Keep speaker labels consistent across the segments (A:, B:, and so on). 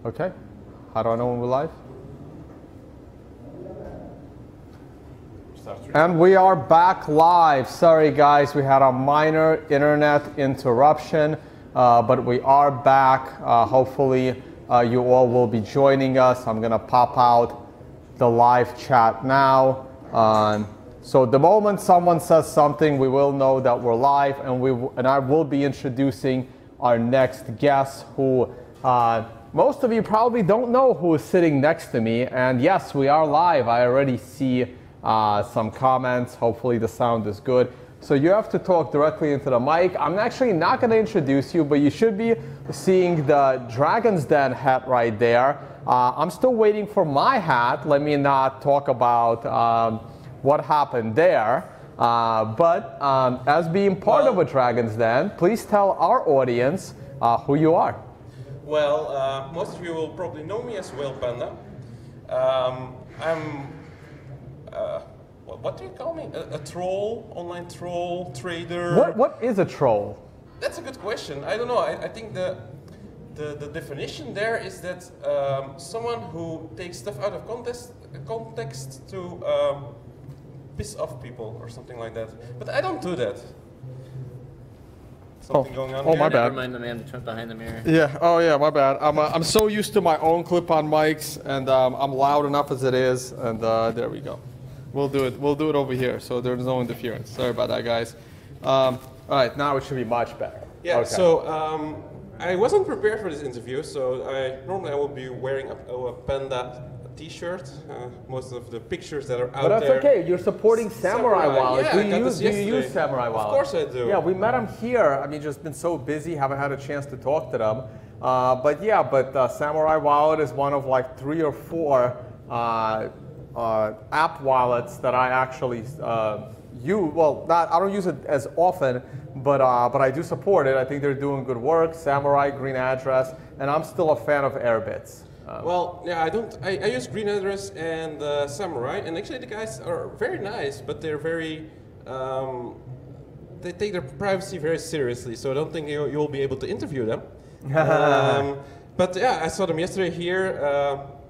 A: Okay. How do I know when we're live? And we are back live. Sorry guys, we had a minor internet interruption, but we are back. Hopefully you all will be joining us. I'm gonna pop out the live chat now. So the moment someone says something, we will know that we're live, and I will be introducing our next guest, who most of you probably don't know who is sitting next to me. And yes, we are live. I already see some comments. Hopefully the sound is good. So you have to talk directly into the mic. I'm actually not going to introduce you, but you should be seeing the Dragon's Den hat right there. I'm still waiting for my hat. Let me not talk about what happened there. But as being part of a Dragon's Den, please tell our audience who you are.
B: Well, most of you will probably know me as Whale Panda. I'm what do you call me? A troll, online troll, trader.
A: What is a troll?
B: That's a good question. I don't know. I think the definition there is that someone who takes stuff out of context to piss off people or something like that. But I don't do that. Something going on here?
A: My bad.
C: Never mind the man behind the mirror.
A: Yeah. Oh yeah. My bad. I'm so used to my own clip-on mics, and I'm loud enough as it is. And there we go. We'll do it. We'll do it over here, so there's no interference. Sorry about that, guys. All right. Now it should be much better.
B: Yeah.
A: Okay.
B: So I wasn't prepared for this interview, so normally I will be wearing a panda T-shirt. Most of the pictures that are out there.
A: But that's okay. You're supporting Samurai Wallet.
B: Yeah,
A: do you use Samurai Wallet?
B: Of course I do.
A: Yeah, we met them here. I mean, just been so busy, haven't had a chance to talk to them. But yeah, Samurai Wallet is one of like 3 or 4 app wallets that I actually use. Well, I don't use it as often, but I do support it. I think they're doing good work. Samurai, Green Address, and I'm still a fan of Airbits.
B: Well, yeah, I use Green Address and Samurai, and actually the guys are very nice, but they're very, they take their privacy very seriously, so I don't think you'll be able to interview them. But yeah, I saw them yesterday here,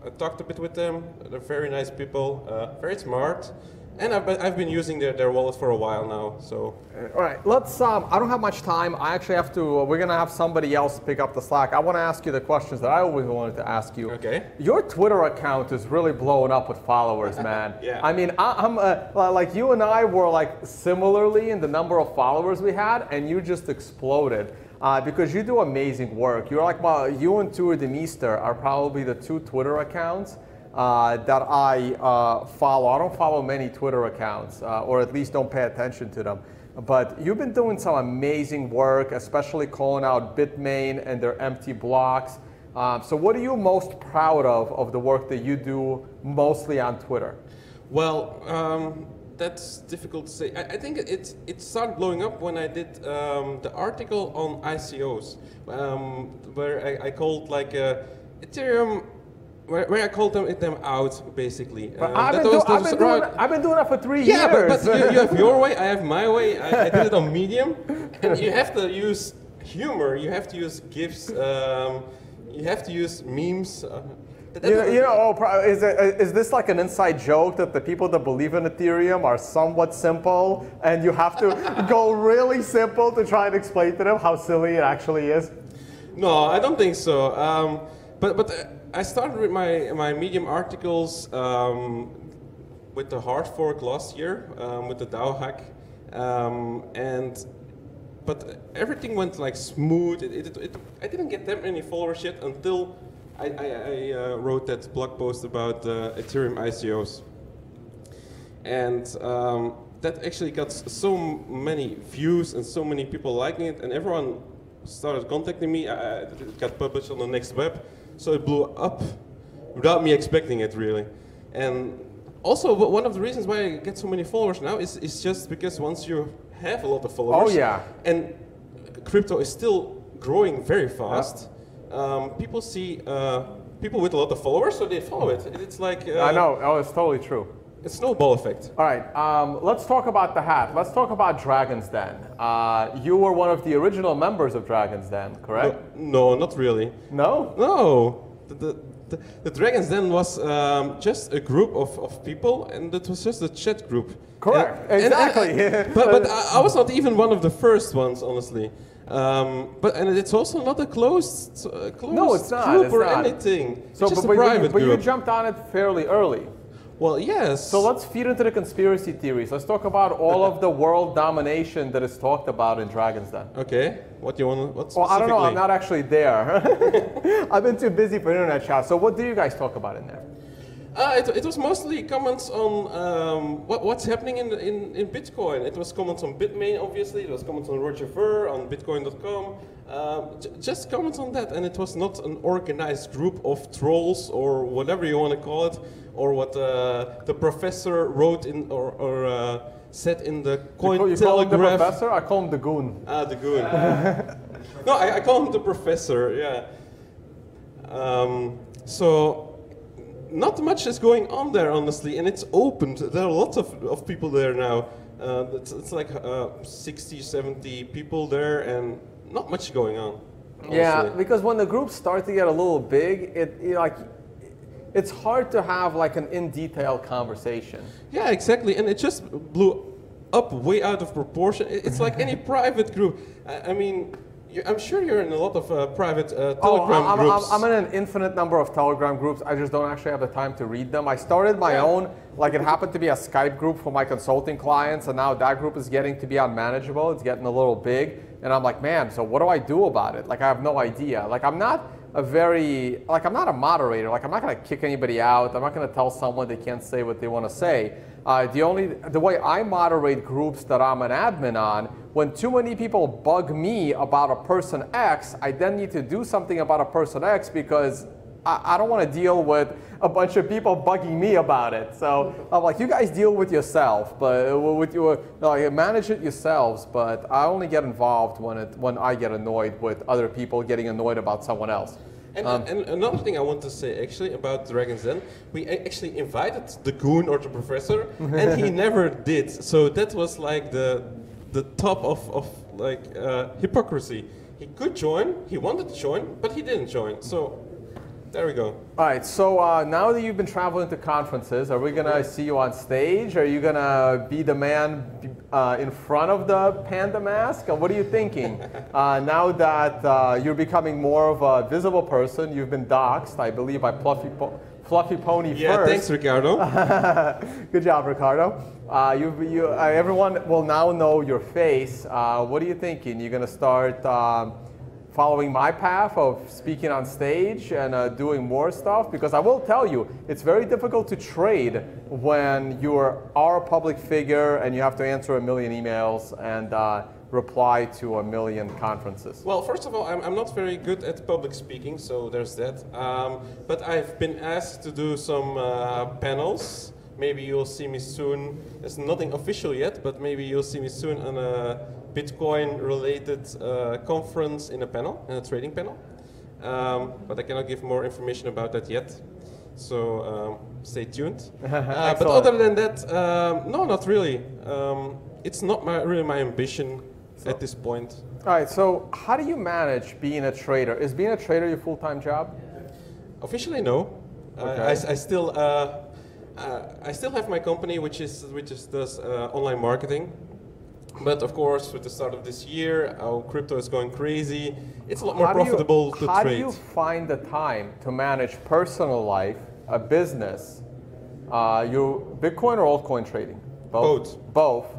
B: I talked a bit with them. They're very nice people, very smart. And I've been using their wallet for a while now, so.
A: All right, let's, I don't have much time. I actually have to, we're gonna have somebody else pick up the slack. I wanna ask you the questions that I always wanted to ask you.
B: Okay.
A: Your Twitter account is really blowing up with followers, man.
B: Yeah.
A: I mean, I'm like you and I were like similarly in the number of followers we had, and you just exploded. Because you do amazing work. You're like, you and Tour de Meester are probably the 2 Twitter accounts that I follow. I don't follow many Twitter accounts, or at least don't pay attention to them. But you've been doing some amazing work, especially calling out Bitmain and their empty blocks. So what are you most proud of the work that you do mostly on Twitter?
B: Well, that's difficult to say. I think it started blowing up when I did the article on ICOs, where I called like Ethereum. Where I called them out, basically.
A: I've been doing that for 3 years.
B: Yeah, but you have your way, I have my way. I did it on Medium. And you have to use humor, you have to use GIFs, you have to use memes. Is this like an inside joke that the people that believe in Ethereum are somewhat simple, and you have to go really simple to try and explain to them how silly it actually is? No, I don't think so. But I started with my Medium articles with the hard fork last year, with the DAO hack, but everything went like smooth. I didn't get that many followers yet until I wrote that blog post about Ethereum ICOs, and that actually got so many views and so many people liking it, and everyone started contacting me. It got published on the Next Web. So it blew up without me expecting it, really. And also, one of the reasons why I get so many followers now is just because once you have a lot of followers, and crypto is still growing very fast, people see people with a lot of followers, so they follow it. It's like...
A: I know, it's totally true.
B: It's a snowball effect.
A: All right, let's talk about the hat. Let's talk about Dragon's Den. You were one of the original members of Dragon's Den, correct?
B: No, not really.
A: No?
B: No. the Dragons Den was just a group of people, and it was just a chat group.
A: Correct. Exactly.
B: But I was not even one of the first ones, honestly. And it's also not a closed
A: no, it's not,
B: group
A: it's
B: or
A: not.
B: anything.
A: So,
B: it's just
A: but
B: a private
A: you
B: group.
A: jumped on it fairly early.
B: Well, yes.
A: So let's feed into the conspiracy theories. Let's talk about all of the world domination that is talked about in Dragon's Den.
B: Okay. What do you want? What
A: Well, I don't know. I'm
B: specifically?
A: not actually there. I've been too busy for internet chat. So what do you guys talk about in there?
B: It was mostly comments on what's happening in Bitcoin. It was comments on Bitmain, obviously. It was comments on Roger Ver, on Bitcoin.com. Just comments on that. And it was not an organized group of trolls or whatever you want to call it, or what the professor wrote in or said in the Coin
A: You call him the
B: Telegraph.
A: professor? I call him the goon.
B: The goon. No, I call him the professor, yeah. So not much is going on there, honestly, and it's opened. There are lots of people there now. It's like 60, 70 people there, and not much going on. Honestly.
A: Yeah, because when the groups start to get a little big, it's hard to have like an in-detail conversation.
B: Yeah, exactly, and it just blew up way out of proportion. It's like any private group. I mean, I'm sure you're in a lot of private Telegram groups.
A: I'm in an infinite number of Telegram groups. I just don't actually have the time to read them. I started my own, like it happened to be a Skype group for my consulting clients, and now that group is getting to be unmanageable. It's getting a little big, and I'm like, man, so what do I do about it? Like, I have no idea. Like, I'm not a moderator. Like, I'm not going to kick anybody out. I'm not going to tell someone they can't say what they want to say. The way I moderate groups that I'm an admin on, when too many people bug me about a person X, I then need to do something about a person X because I don't want to deal with a bunch of people bugging me about it. So I'm like, you guys deal with yourself, but manage it yourselves. But I only get involved when I get annoyed with other people getting annoyed about someone else.
B: And another thing I want to say actually about Dragon's Den, we actually invited the goon or the professor, and he never did. So that was like the top of like hypocrisy. He could join, he wanted to join, but he didn't join. So there we go.
A: All right, so now that you've been traveling to conferences, are we going to see you on stage? Are you going to be the man in front of the panda mask? What are you thinking? Now that you're becoming more of a visible person, you've been doxxed, I believe, by Fluffy Pony first.
B: Yeah, thanks, Ricardo.
A: Good job, Ricardo. Everyone will now know your face. What are you thinking? You're going to start following my path of speaking on stage and doing more stuff? Because I will tell you, it's very difficult to trade when you are a public figure and you have to answer a million emails and reply to a million conferences.
B: Well, first of all, I'm not very good at public speaking, so there's that. But I've been asked to do some panels. Maybe you'll see me soon. There's nothing official yet, but maybe you'll see me soon on a Bitcoin-related conference in a trading panel. But I cannot give more information about that yet. So stay tuned. But other than that, no, not really. It's not really my ambition at this point.
A: All right, so how do you manage being a trader? Is being a trader your full-time job?
B: Officially, no.
A: Okay.
B: I still have my company, which does online marketing. But of course, with the start of this year, our crypto is going crazy. It's a lot more profitable to trade.
A: How do you find the time to manage personal life, a business, you Bitcoin or altcoin trading?
B: Both.
A: Both.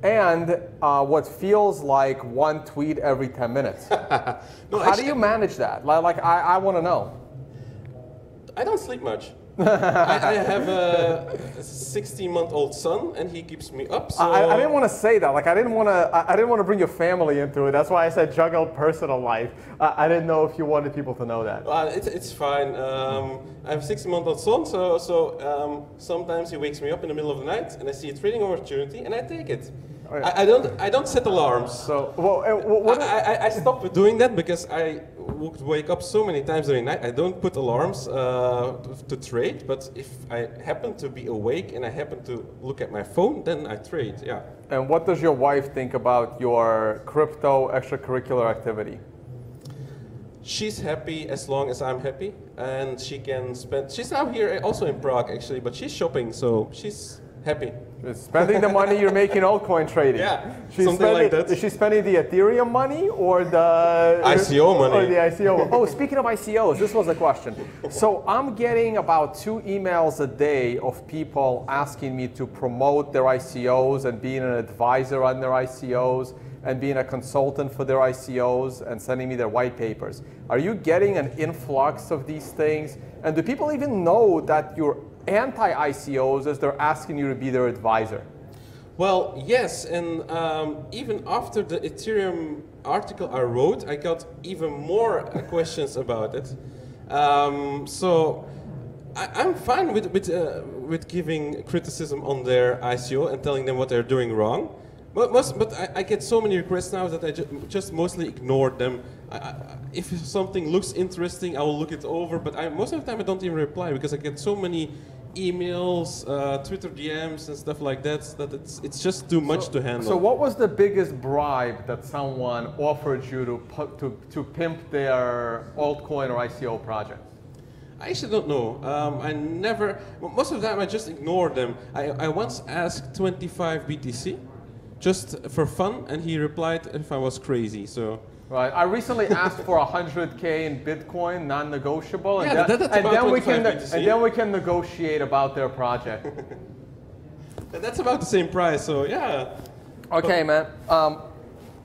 A: And what feels like one tweet every 10 minutes.
B: No,
A: how do you manage that? Like I want to know.
B: I don't sleep much. I have a 16-month-old son, and he keeps me up. So
A: I didn't want to say that. Like I didn't want to bring your family into it. That's why I said juggle personal life. I didn't know if you wanted people to know that.
B: It's fine. I have a 16-month-old son, so sometimes he wakes me up in the middle of the night, and I see a trading opportunity, and I take it.
A: Okay.
B: I don't set alarms.
A: So
B: I stopped doing that because I would wake up so many times during the night. I don't put alarms to trade, but if I happen to be awake and I happen to look at my phone, then I trade, yeah.
A: And what does your wife think about your crypto extracurricular activity?
B: she's happy as long as I'm happy, and she can spend. She's now here also in Prague actually, but she's shopping, so she's happy.
A: Spending the money you're making altcoin trading.
B: Yeah,
A: She's
B: something like that.
A: Is she spending the Ethereum money or the
B: ICO money?
A: Or the ICO. Oh, speaking of ICOs, this was a question. So I'm getting about 2 emails a day of people asking me to promote their ICOs and being an advisor on their ICOs and being a consultant for their ICOs and sending me their white papers. Are you getting an influx of these things? And do people even know that you're anti-ICOs as they're asking you to be their advisor?
B: Well, yes, and even after the Ethereum article I wrote, I got even more questions about it. So I'm fine with giving criticism on their ICO and telling them what they're doing wrong. But I get so many requests now that I just mostly ignore them. If something looks interesting, I will look it over, but most of the time I don't even reply because I get so many emails, Twitter DMs and stuff like that, that it's just too much to handle.
A: So what was the biggest bribe that someone offered you to pimp their altcoin or ICO project?
B: I actually don't know. Most of the time I just ignore them. I once asked 25 BTC just for fun, and he replied if I was crazy, so.
A: Right. I recently asked for 100K in Bitcoin, non-negotiable,
B: yeah, and
A: then we can negotiate about their project.
B: And that's about the same price, so yeah.
A: Okay, man.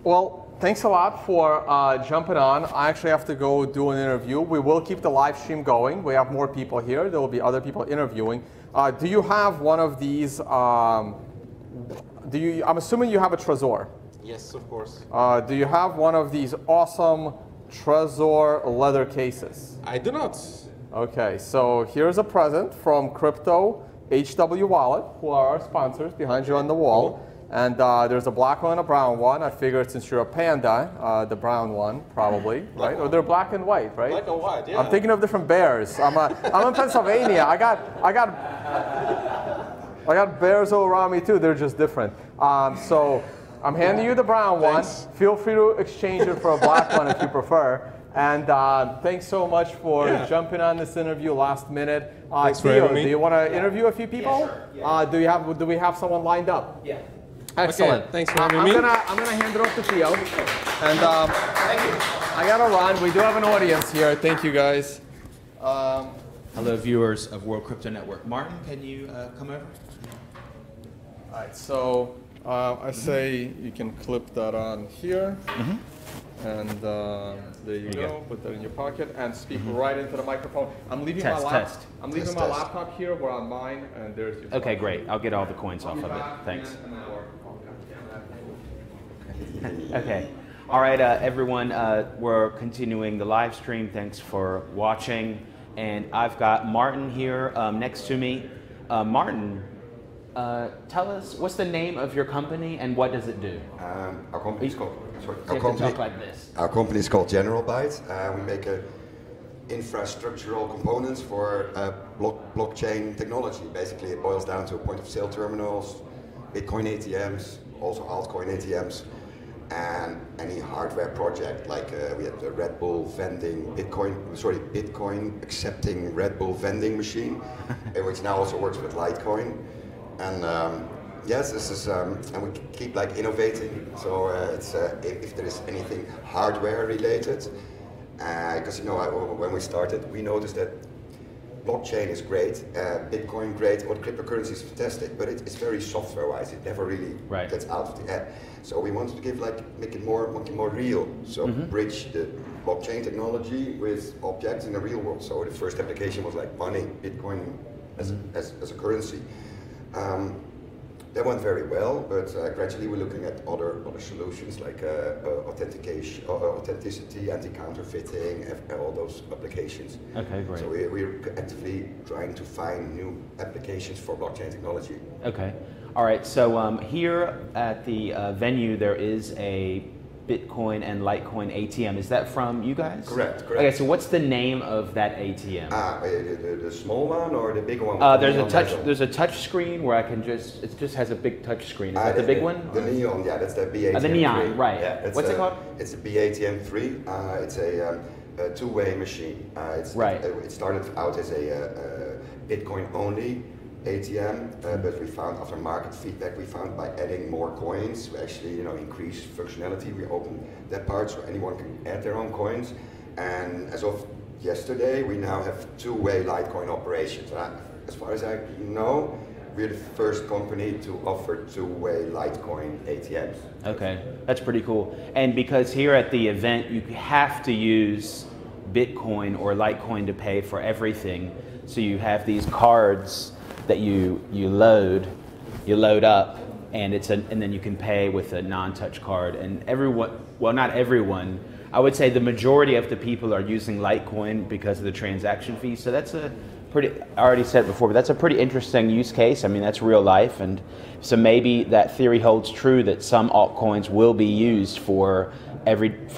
A: Well, thanks a lot for jumping on. I actually have to go do an interview. We will keep the live stream going. We have more people here. There will be other people interviewing. Do you have one of these? I'm assuming you have a Trezor.
B: Yes, of course.
A: Do you have one of these awesome Trezor leather cases?
B: I do not.
A: Okay, so here's a present from Crypto HW Wallet, who are our sponsors behind you on the wall. And there's a black one and a brown one. I figured since you're a panda, the brown one probably, right? Or they're black and white, right?
B: Black and white, yeah.
A: I'm thinking of different bears. I'm in Pennsylvania. I got bears all around me too. They're just different. So I'm handing you the brown one. Feel free to exchange it for a black one if you prefer. And thanks so much for jumping on this interview last minute. Theo, do you want to interview a few people? Yeah, sure. Do we have someone lined up?
B: Yeah.
A: Excellent.
B: Okay, thanks for having me.
A: I'm gonna hand it off to Theo. And
C: thank you.
A: I gotta run. We do have an audience here. Thank you, guys.
C: Hello, viewers of World Crypto Network. Martin, can you come over?
A: All right. So I say you can clip that on here. And there you go. Put that in your pocket and speak right into the microphone. I'm leaving my laptop here. We're on mine, and there's your.
C: Okay, great. I'll get all the coins off of it. Thanks. Okay. All right, everyone. We're continuing the live stream. Thanks for watching. And I've got Martin here next to me. Martin, tell us what's the name of your company and what does it do?
D: Our company is called.
C: Our
D: company is called General Byte. We make infrastructural components for blockchain technology. Basically, it boils down to point-of-sale terminals, Bitcoin ATMs, also altcoin ATMs, and any hardware project. Like we have the Red Bull Bitcoin accepting Red Bull vending machine, which now also works with Litecoin. And yes, this is, and we keep like innovating. So it's if there is anything hardware related, because when we started, we noticed that blockchain is great, Bitcoin great, or cryptocurrency is fantastic, but it's very software-wise. It never really gets out of the head. So we wanted to make it more real. So bridge the blockchain technology with objects in the real world. So the first application was like money, Bitcoin as a currency. That went very well, but gradually we're looking at other solutions like authentication, authenticity, anti-counterfeiting, all those applications.
C: Okay, great.
D: So we're actively trying to find new applications for blockchain technology.
C: Okay. All right. So here at the venue, there is a Bitcoin and Litecoin ATM. Is that from you guys?
D: Correct.
C: Okay, so what's the name of that ATM?
D: The small one or the big one?
C: There's a touch screen where I can it just has a big touch screen. Is that the big one?
D: The Neon, yeah, that's the BATM3.
C: The Neon, right.
D: Yeah,
C: what's it called?
D: It's a BATM3. It's a two-way machine. It started out as a Bitcoin-only ATM, but we found after market feedback, we found by adding more coins, we actually increase functionality. We opened that part so anyone can add their own coins. And as of yesterday, we now have two-way Litecoin operations. As far as I know, we're the first company to offer two-way Litecoin ATMs.
C: Okay, that's pretty cool. And because here at the event, you have to use Bitcoin or Litecoin to pay for everything. So you have these cards that you load up, and and then you can pay with a non-touch card. And everyone, well, not everyone, I would say the majority of the people are using Litecoin because of the transaction fee. So that's a pretty, I already said it before, but that's a pretty interesting use case. I mean, that's real life. And so maybe that theory holds true that some altcoins will be used for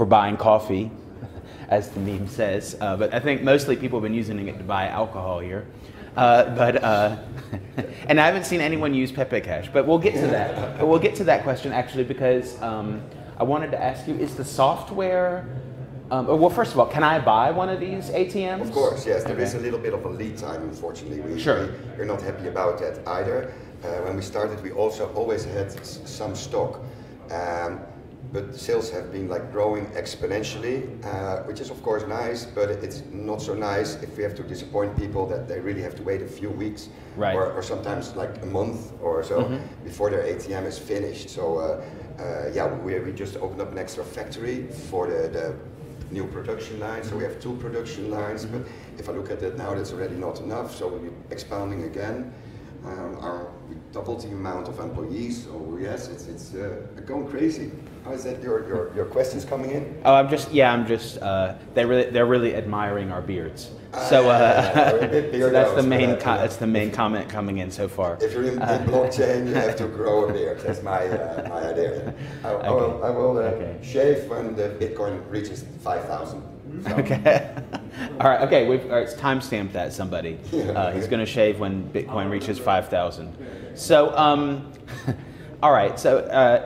C: buying coffee, as the meme says. But I think mostly people have been using it to buy alcohol here. And I haven't seen anyone use Pepe Cash, but we'll get to that. But we'll get to that question actually because I wanted to ask you, is the software, well, first of all, can I buy one of these ATMs?
D: Of course, yes. There is a little bit of a lead time, unfortunately. We're not happy about that either. When we started, we also always had some stock, but sales have been growing exponentially, which is of course nice, but it's not so nice if we have to disappoint people that they really have to wait a few weeks, or sometimes a month or so before their ATM is finished. So we just opened up an extra factory for the new production line. So we have 2 production lines, but if I look at it now, that's already not enough. So we're expanding again. We doubled the amount of employees. So yes, it's going crazy. How is that? Your questions coming in?
C: Oh, I'm just they're really admiring our beards. So that's the main comment coming in so far.
D: If you're in blockchain, you have to grow a beard. That's my idea. I will shave when the Bitcoin reaches 5,000. So.
C: Okay. All right. Okay. It's timestamped that somebody. He's going to shave when Bitcoin reaches 5,000. So, all right. So,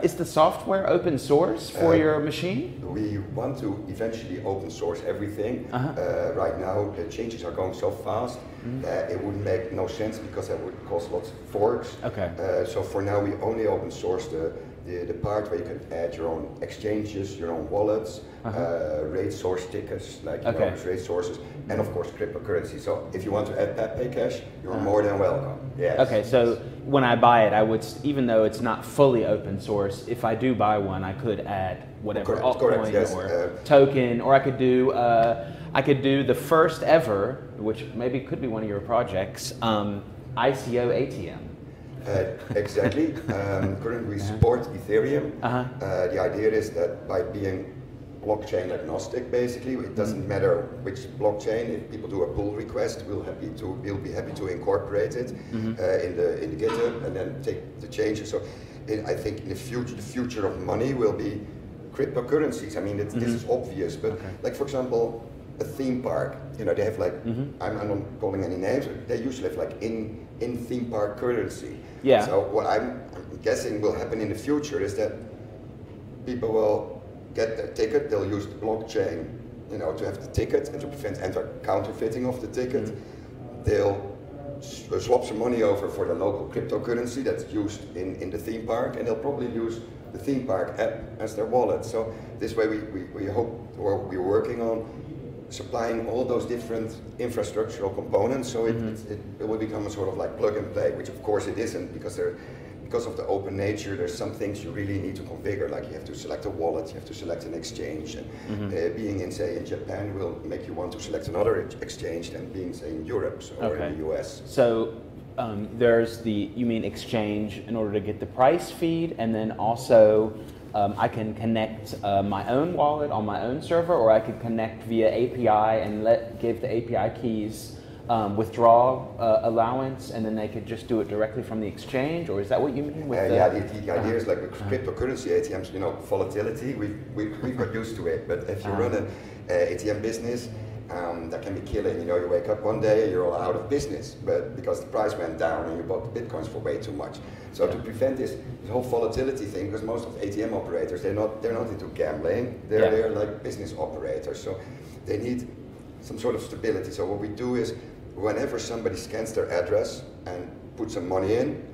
C: is the software open source for your machine?
D: We want to eventually open source everything. Right now, the changes are going so fast that it would make no sense because that would cost lots of forks.
C: Okay.
D: So for now, we only open source the part where you can add your own exchanges, your own wallets, rate source tickets, rate sources, and of course cryptocurrency. So if you want to add Pepe Cash, you're more than welcome. Yes.
C: Okay, so when I buy it, I would, even though it's not fully open source, if I do buy one, I could add whatever altcoin or token, or I could do the first ever, which maybe could be one of your projects, ICO ATM.
D: Exactly. Currently we support Ethereum. The idea is that by being blockchain agnostic, basically, it doesn't matter which blockchain. If people do a pull request, we'll be happy to incorporate it in the GitHub and then take the changes. So I think in the future of money will be cryptocurrencies. I mean, this is obvious, but for example, a theme park. They have I'm not calling any names. They usually have in theme park currency.
C: Yeah.
D: So what I'm guessing will happen in the future is that people will get their ticket. They'll use the blockchain, to have the ticket and to prevent counterfeiting of the ticket. They'll swap some money over for the local cryptocurrency that's used in the theme park, and they'll probably use the theme park app as their wallet. So this way we hope, or we're working on supplying all those different infrastructural components, so it will become a sort of plug and play, which of course it isn't, because of the open nature. There's some things you really need to configure, like you have to select a wallet, you have to select an exchange, and being in Japan will make you want to select another exchange than being in Europe or in the US.
C: So there's you mean exchange in order to get the price feed, and then also I can connect my own wallet on my own server, or I could connect via API and give the API keys withdrawal allowance, and then they could just do it directly from the exchange, or is that what you mean? With
D: the idea is with cryptocurrency ATMs, volatility, we've got used to it, but if you run an ATM business, that can be killing. You wake up one day, you're all out of business, but because the price went down and you bought the bitcoins for way too much. So to prevent this whole volatility thing, because most of ATM operators, they're not into gambling, they're like business operators. So they need some sort of stability. So what we do is, whenever somebody scans their address and puts some money in,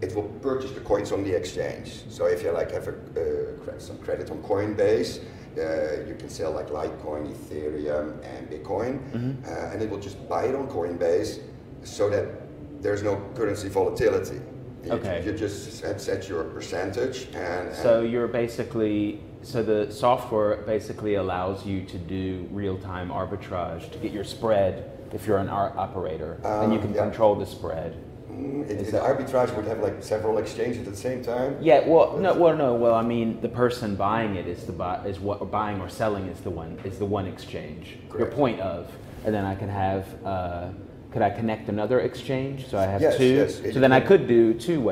D: it will purchase the coins on the exchange. So if you like have some credit on Coinbase, you can sell like Litecoin, Ethereum, and Bitcoin, and it will just buy it on Coinbase, so that there's no currency volatility. You just set your percentage, and
C: so you're basically, so the software basically allows you to do real-time arbitrage to get your spread if you're an operator, and you can control the spread.
D: The arbitrage would have like several exchanges at the same time.
C: Yeah, well, I mean, the person buying it is what buying or selling is the one exchange.
D: Correct.
C: Your point of, and then I can have. Could I connect another exchange? So I have two.
D: Yes.
C: So then I could do two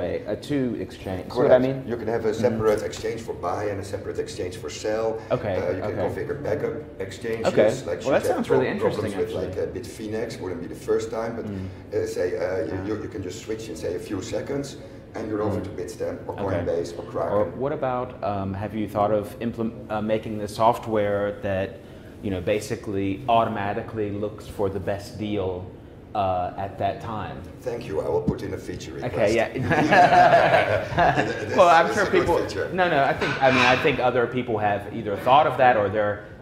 C: exchange. See what I mean?
D: You can have a separate exchange for buy and a separate exchange for sell.
C: Okay.
D: You can configure backup exchanges.
C: Okay.
D: Like
C: Well, that sounds really interesting.
D: With like Bitfinex wouldn't be the first time, but you can just switch in say a few seconds, and you're over to Bitstamp or Coinbase or Kraken.
C: Or what about? Have you thought of making the software that basically automatically looks for the best deal at that time?
D: Thank you. I will put in a feature request.
C: Okay, yeah. Well, I'm sure people. No. I think other people have either thought of that or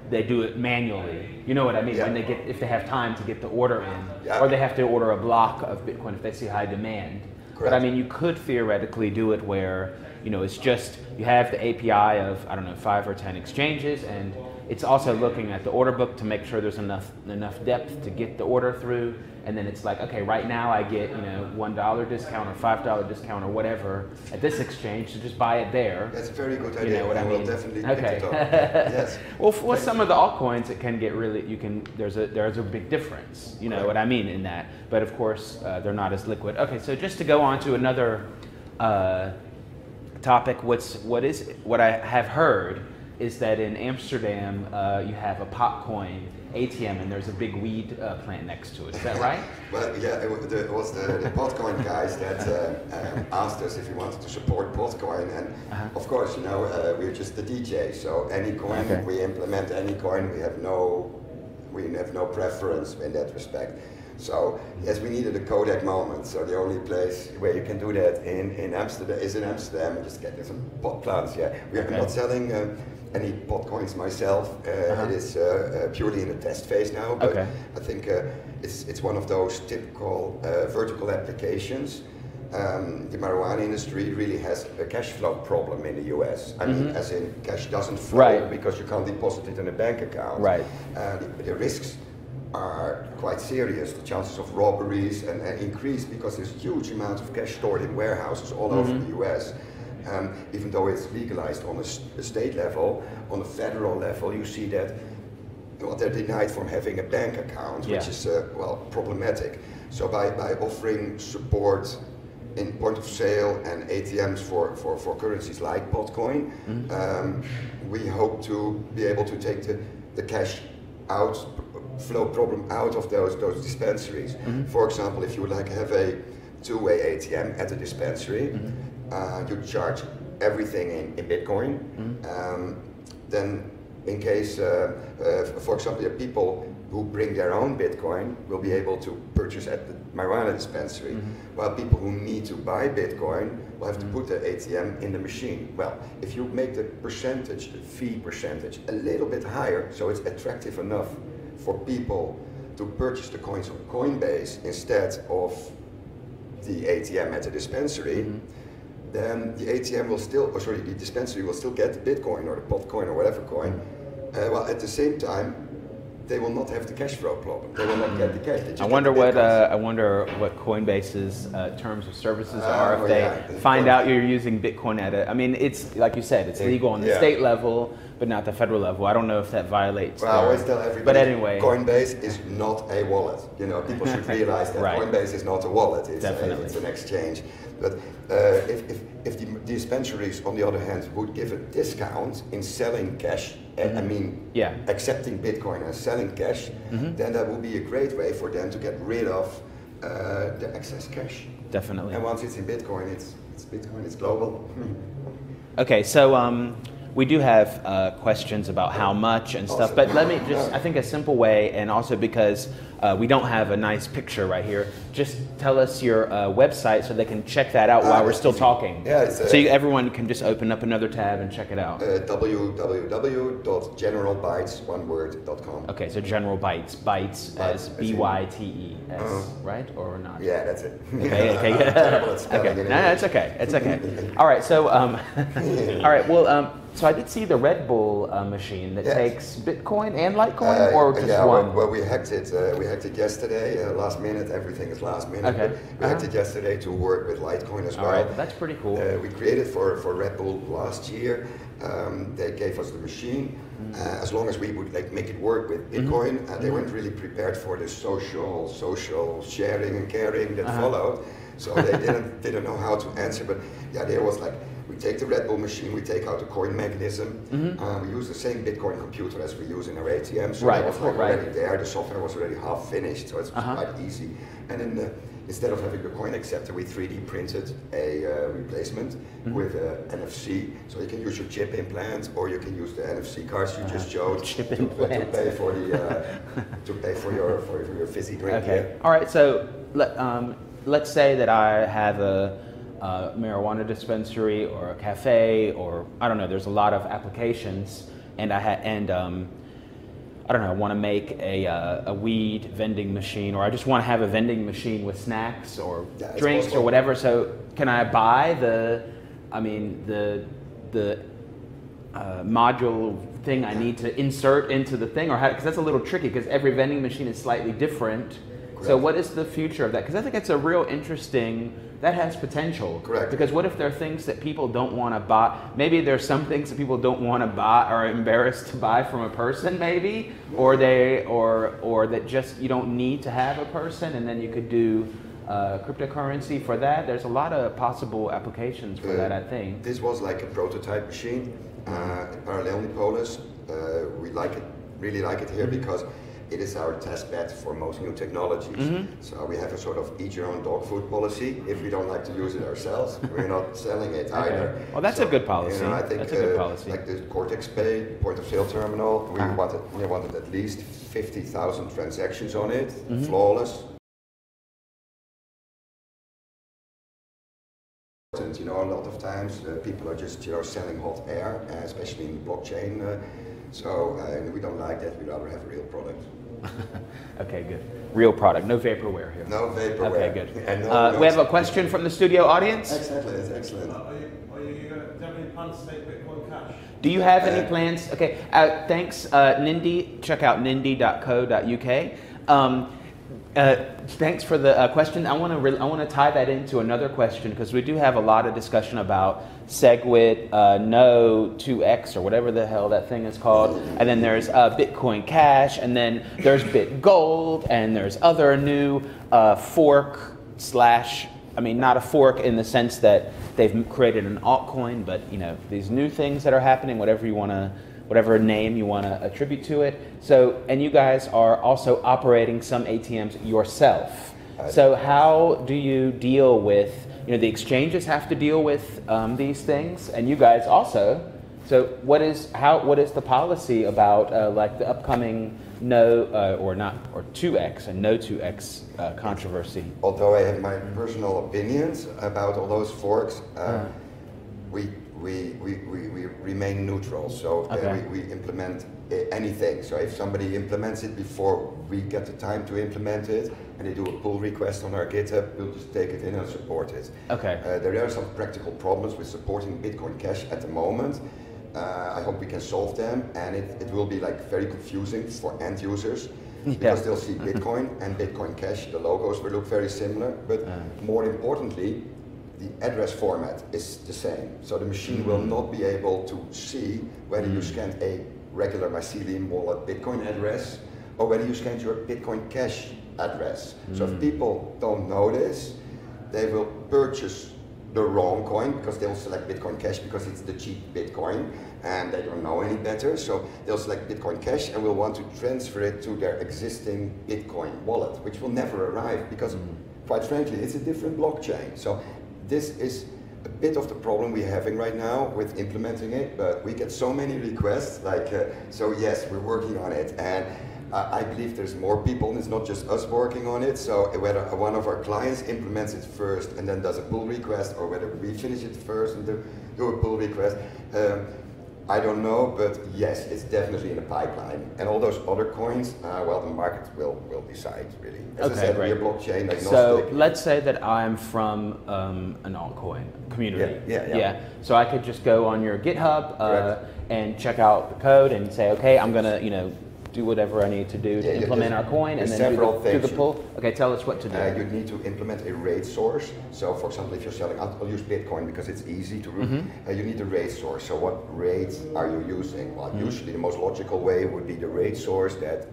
C: they do it manually. You know what I mean?
D: Yeah.
C: When if they have time to get the order in,
D: yeah.
C: or they have to order a block of Bitcoin if they see high demand.
D: Correct.
C: But I mean, you could theoretically do it where it's just you have the API of 5 or 10 exchanges, and it's also looking at the order book to make sure there's enough depth to get the order through, and then it's like, okay, right now I get $1 discount or $5 discount or whatever at this exchange, so just buy it there.
D: That's a very good idea.
C: You know what I mean?
D: Will definitely
C: okay.
D: pick it up. Yes.
C: Well, with some of the altcoins, it can get really. There's a big difference. You know what I mean in that, but of course they're not as liquid. Okay, so just to go on to another topic, what I have heard is that in Amsterdam you have a Potcoin ATM and there's a big weed plant next to it. Is that right?
D: Well, yeah, it was the Potcoin guys that asked us if we wanted to support Potcoin, and of course, we're just the DJ. So any coin we implement, any coin we have no preference in that respect. So yes, we needed a Kodak moment. So the only place where you can do that in Amsterdam is in Amsterdam. Just getting some pot plants. Yeah, we are not selling any pot coins myself. It is purely in the test phase now. But I think it's one of those typical vertical applications. The marijuana industry really has a cash flow problem in the US. I mean, as in cash doesn't flow because you can't deposit it in a bank account.
C: Right.
D: The risks are quite serious. The chances of robberies and increase because there's huge amounts of cash stored in warehouses all over the US. Even though it's legalized on a state level, on a federal level, you see that they're denied from having a bank account, which is problematic. So by offering support in point of sale and ATMs for currencies like Potcoin, we hope to be able to take the cash flow problem out of those dispensaries. For example, if you would like have a two-way ATM at a dispensary, you charge everything in Bitcoin. Then in case, for example, there are people who bring their own Bitcoin will be able to purchase at the marijuana dispensary, while people who need to buy Bitcoin will have to put their ATM in the machine. Well, if you make the fee percentage a little bit higher, so it's attractive enough for people to purchase the coins on Coinbase instead of the ATM at the dispensary, then the ATM will still, the dispensary will still get the Bitcoin or the Potcoin or whatever coin, while at the same time, they will not have the cash flow problem. They will not get the cash. They just
C: I wonder what Coinbase's terms of services are if they find out you're using Bitcoin at it. I mean, it's like you said, it's legal on the state level, but not the federal level. I don't know if that violates.
D: Well, I always tell everybody.
C: But anyway,
D: Coinbase is not a wallet. People should realize that Coinbase is not a wallet. It's it's an exchange. But if the dispensaries, on the other hand, would give a discount in selling cash, accepting Bitcoin and selling cash, then that would be a great way for them to get rid of the excess cash.
C: Definitely.
D: And once it's in Bitcoin, it's Bitcoin, it's global.
C: Okay, so we do have questions about how much and stuff, but let me just, I think a simple way, and also because we don't have a nice picture right here, just tell us your website so they can check that out while we're still talking.
D: Yeah,
C: so everyone can just open up another tab and check it out.
D: www.generalbytes.com.
C: Okay, so General Bytes, bytes as B-Y-T-E-S, right, or not?
D: Yeah, that's it.
C: Okay, okay, okay. No, it's okay, it's okay. All right, so, all right, well, so I did see the Red Bull machine that takes Bitcoin and Litecoin, or just one?
D: Well, we hacked it. We hacked it yesterday. Last minute. Everything is last minute.
C: Okay.
D: We hacked it yesterday to work with Litecoin as well.
C: All right, that's pretty cool.
D: We created for Red Bull last year. They gave us the machine. As long as we would make it work with Bitcoin, they weren't really prepared for the social sharing and caring that followed. So they didn't know how to answer. But the idea was we take the Red Bull machine, we take out the coin mechanism, we use the same Bitcoin computer as we use in our ATM, so it was already there, the software was already half finished, so it's quite easy. And then instead of having the coin acceptor, we 3D printed a replacement with NFC, so you can use your chip implant, or you can use the NFC cards you just showed to pay for your fizzy drink.
C: Okay. All right. So let's say that I have a marijuana dispensary or a cafe, or I don't know. There's a lot of applications, and I don't know. I want to make a weed vending machine, or I just want to have a vending machine with snacks or drinks or whatever. So can I buy the module thing I need to insert into the thing, or how? Because that's a little tricky, because every vending machine is slightly different. Correct. So what is the future of that? Because I think it's a real interesting, that has potential.
D: Correct.
C: Because what if there are things that people don't want to buy? Maybe there's some things that people don't want to buy, or are embarrassed to buy from a person, maybe, or that just you don't need to have a person, and then you could do cryptocurrency for that. There's a lot of possible applications for that, I think.
D: This was like a prototype machine at Paralelní Polis. We really like it here because it is our test bed for most new technologies. So we have a sort of eat your own dog food policy. If we don't like to use it ourselves, we're not selling it either.
C: Well, that's a good policy.
D: I think
C: that's a good policy.
D: Like the Cortex Pay point of sale terminal, we wanted at least 50,000 transactions on it, flawless. And, a lot of times people are just selling hot air, especially in blockchain. So we don't like that. We'd rather have a real product.
C: Okay, good. Real product, no vaporware here.
D: No vaporware.
C: Okay, good. We have a question from the studio audience.
D: Excellent, excellent.
E: Do you have any plans to take Bitcoin Cash?
C: Do you have any plans? Okay, thanks, Nindy. Check out nindy.co.uk. Thanks for the question. I want to tie that into another question, because we do have a lot of discussion about SegWit, No 2X, or whatever the hell that thing is called, and then there's Bitcoin Cash, and then there's BitGold, and there's other new fork slash. I mean, not a fork in the sense that they've created an altcoin, but these new things that are happening, whatever name you want to attribute to it. So, and you guys are also operating some ATMs yourself. So how do you deal with, the exchanges have to deal with these things, and you guys also. So what is the policy about like the upcoming No or 2X and No 2X controversy?
D: Although I have my personal opinions about all those forks, we remain neutral, so we implement anything. So if somebody implements it before we get the time to implement it, and they do a pull request on our GitHub, we'll just take it in and support it. Okay. There are some practical problems with supporting Bitcoin Cash at the moment. I hope we can solve them, and it will be very confusing for end users. Because they'll see Bitcoin and Bitcoin Cash, the logos will look very similar, but more importantly, the address format is the same. So the machine will not be able to see whether you scanned a regular Mycelium wallet Bitcoin address or whether you scanned your Bitcoin Cash address. So if people don't know this, they will purchase the wrong coin because they'll select Bitcoin Cash because it's the cheap Bitcoin and they don't know any better. So they'll select Bitcoin Cash and will want to transfer it to their existing Bitcoin wallet, which will never arrive because quite frankly, it's a different blockchain. So this is a bit of the problem we're having right now with implementing it, but we get so many requests, like, so yes, we're working on it, and I believe there's more people, and it's not just us working on it, so whether one of our clients implements it first and then does a pull request, or whether we finish it first and do a pull request, I don't know, but yes, it's definitely in the pipeline. And all those other coins, well, the market will decide, really. As I said, we're blockchain agnostic.
C: So let's say that I'm from an altcoin community. Yeah. So I could just go on your GitHub and check out the code and say, okay, I'm gonna, do whatever I need to do to implement our coin, and then do the pull. Okay, tell us what to do.
D: You need to implement a rate source. So, for example, if you're selling, I'll use Bitcoin because it's easy to route. You need a rate source. So, what rates are you using? Well, usually the most logical way would be the rate source that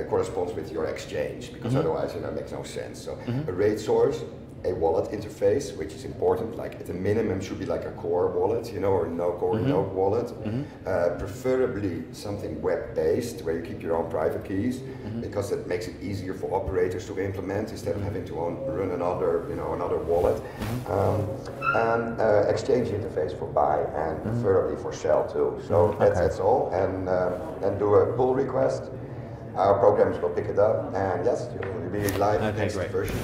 D: corresponds with your exchange, because otherwise it makes no sense. So, a rate source, a wallet interface, which is important, like at a minimum should be like a core wallet, or no core node wallet. Preferably something web-based where you keep your own private keys, because it makes it easier for operators to implement instead of having to run another, another wallet. And exchange interface for buy and preferably for sell too. So that's all. And do a pull request. Our programs will pick it up, and yes, you'll be live next version.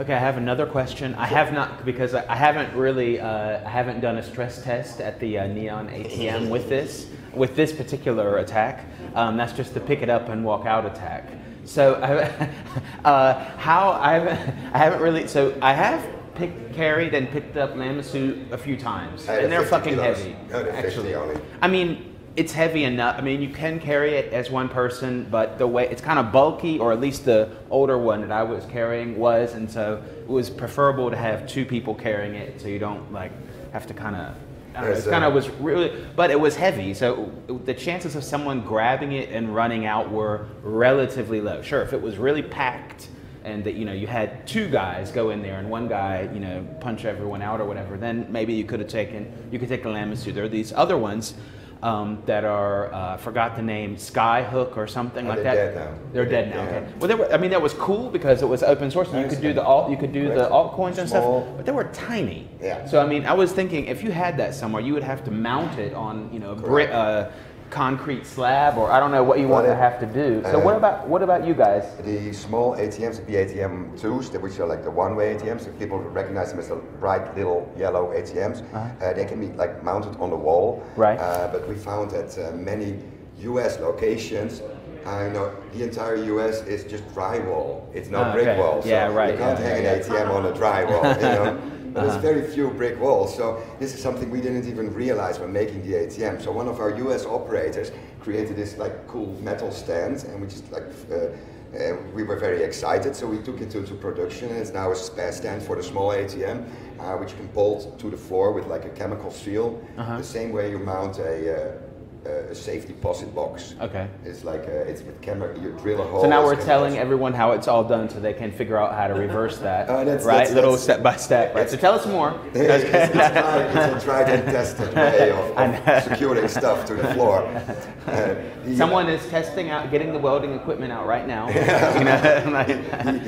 C: Okay, I have another question. I have not, because I haven't really, I haven't done a stress test at the Neon ATM with this particular attack. That's just the pick it up and walk out attack. So I haven't really, so I have carried and picked up Lamassu a few times, and they're fucking heavy, actually. I mean, it's heavy enough. I mean, you can carry it as one person, but the way it's kind of bulky, or at least the older one that I was carrying was, and so it was preferable to have two people carrying it, so you don't like have to kind of. It kind of was really, but it was heavy, so the chances of someone grabbing it and running out were relatively low. Sure, if it was really packed and that you had two guys go in there and one guy punch everyone out or whatever, then maybe you could take a Lamassu. There are these other ones. That are forgot the name, Skyhook or something like that.
D: They're dead now.
C: They're dead now. Okay. Well, that was cool because it was open source and you could do the altcoins and stuff, but they were tiny.
D: Yeah.
C: So I mean, I was thinking if you had that somewhere, you would have to mount it on concrete slab, or I don't know what you want to have to do. So what about you guys?
D: The small ATMs, the BATM2s, which are like the one-way ATMs, if people recognize them as the bright little yellow ATMs, they can be like mounted on the wall.
C: Right.
D: But we found that many US locations, the entire US is just drywall. It's not brick wall. So you can't hang an ATM on a drywall. But there's very few brick walls, so this is something we didn't even realize when making the ATM. So one of our US operators created this like cool metal stand, and we just like, we were very excited, so we took it to production, and it's now a stand for the small ATM, which you can bolt to the floor with like a chemical seal, the same way you mount a safe deposit box.
C: Okay.
D: It's like it's with camera. You drill a hole.
C: So now we're telling everyone how it's all done, so they can figure out how to reverse that. Little step by step. Right. So tell us more.
D: It's a tried and tested way of securing stuff to the floor.
C: Someone is testing out, getting the welding equipment out right now.
D: The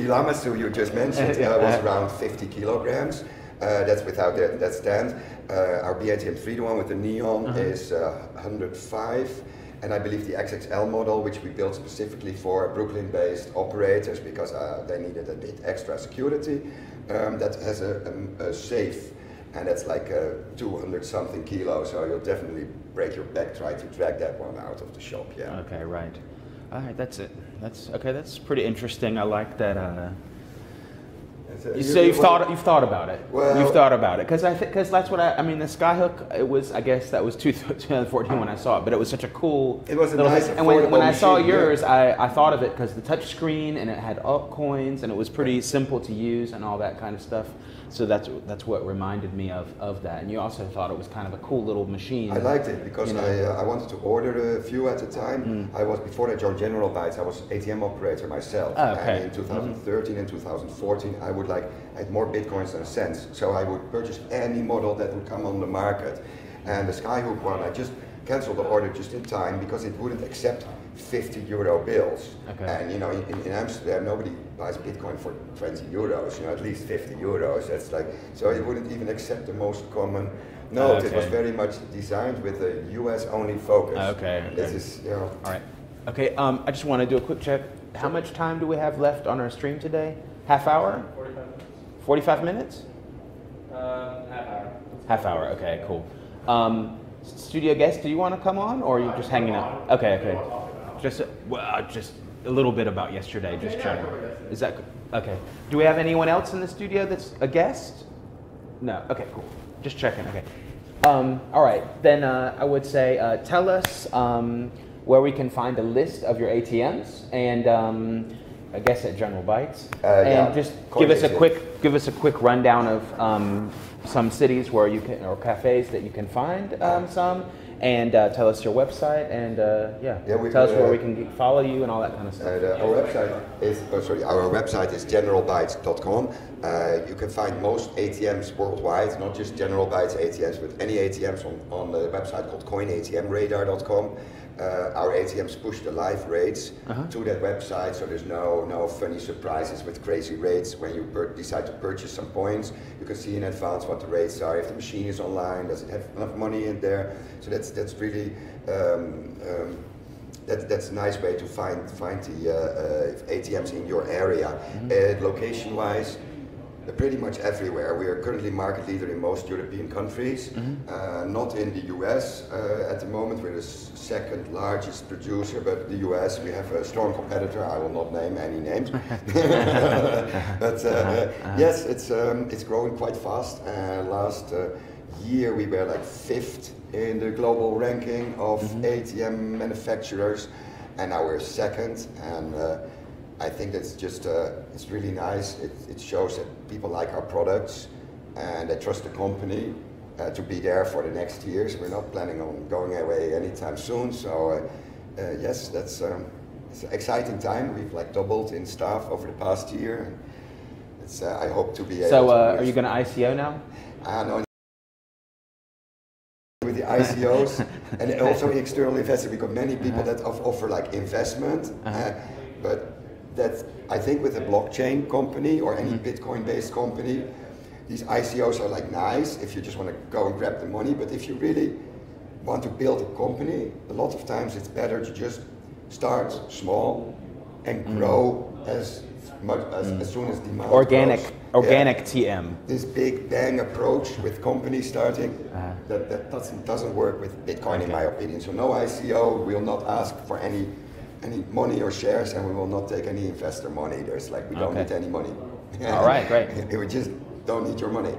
D: Lamassu you just mentioned was around 50 kilograms. That's without that stand. Our BATM3, the one with the neon, is 105. And I believe the XXL model, which we built specifically for Brooklyn-based operators because they needed a bit extra security, that has a safe, and that's like 200-something kilos. So you'll definitely break your back trying to drag that one out of the shop. Yeah.
C: Okay. Right. All right. That's it. That's pretty interesting. I like that. So you've thought about it.
D: Well,
C: you've thought about it because that's what I mean. The Skyhook, it was, I guess that was 2014 when I saw it, but it was such a cool.
D: It was a nice.
C: And when I saw yours, I thought of it because the touch screen and it had altcoins and it was pretty simple to use and all that kind of stuff. So that's what reminded me of that. And you also thought it was kind of a cool little machine.
D: I liked it because I wanted to order a few at a time. Before I joined General Bytes, I was ATM operator myself.
C: Oh, okay.
D: And in 2013 and 2014, I had more bitcoins than cents. So I would purchase any model that would come on the market. And the Skyhook one, I just canceled the order just in time because it wouldn't accept 50 euro bills.
C: Okay.
D: And you know, in Amsterdam, nobody buys Bitcoin for 20 euros. You know, at least 50 euros. That's like, so it wouldn't even accept the most common note.
C: Okay.
D: It was very much designed with a US only focus.
C: Okay.
D: This is, you know.
C: All right. Okay. I just want to do a quick check. How much time do we have left on our stream today? Half hour?
E: 45 minutes.
C: 45 minutes?
E: Half hour.
C: Half hour. Okay. Cool. Studio guest, do you want to come on, or are you just hanging out? Okay. Okay. Just a little bit about yesterday, just general. Is that okay? Do we have anyone else in the studio that's a guest? No. Okay. Cool. Just checking. Okay. All right. Then I would say tell us where we can find a list of your ATMs, and I guess at General Bytes, and
D: yeah.
C: just give us a quick rundown of some cities where you can, or cafes that you can find some, and tell us your website, and tell us where we can follow you and all that kind of stuff.
D: Our website is generalbytes.com. You can find most ATMs worldwide, not just General Bytes ATMs, but any ATMs on the website called coinatmradar.com. Our ATMs push the live rates to that website, so there's no funny surprises with crazy rates. When you decide to purchase some points, you can see in advance what the rates are. If the machine is online, does it have enough money in there? So that's really that's a nice way to find the ATMs in your area. Location-wise, pretty much everywhere. We are currently market leader in most European countries, not in the US at the moment. We're the second largest producer, but the US, we have a strong competitor. I will not name any names. But yes, it's growing quite fast. Last year we were like 5th in the global ranking of ATM manufacturers, and now we're 2nd. And I think that's just, it's really nice. It shows that people like our products and they trust the company to be there for the next years. We're not planning on going away anytime soon. So yes, it's an exciting time. We've like doubled in staff over the past year. It's, I hope to be able
C: So
D: to
C: are you going to ICO now?
D: No, with the ICOs and also external investors. We've got many people that offer like investment, but that I think with a blockchain company or any Bitcoin-based company, these ICOs are like nice if you just want to go and grab the money. But if you really want to build a company, a lot of times it's better to just start small and grow as soon as demand
C: Organic
D: grows.
C: TM.
D: This big bang approach with companies starting, that doesn't work with Bitcoin in my opinion. So no ICO, we'll not ask for any money or shares, and we will not take any investor money. There's like, we don't need any money.
C: All right, great.
D: We just don't need your money.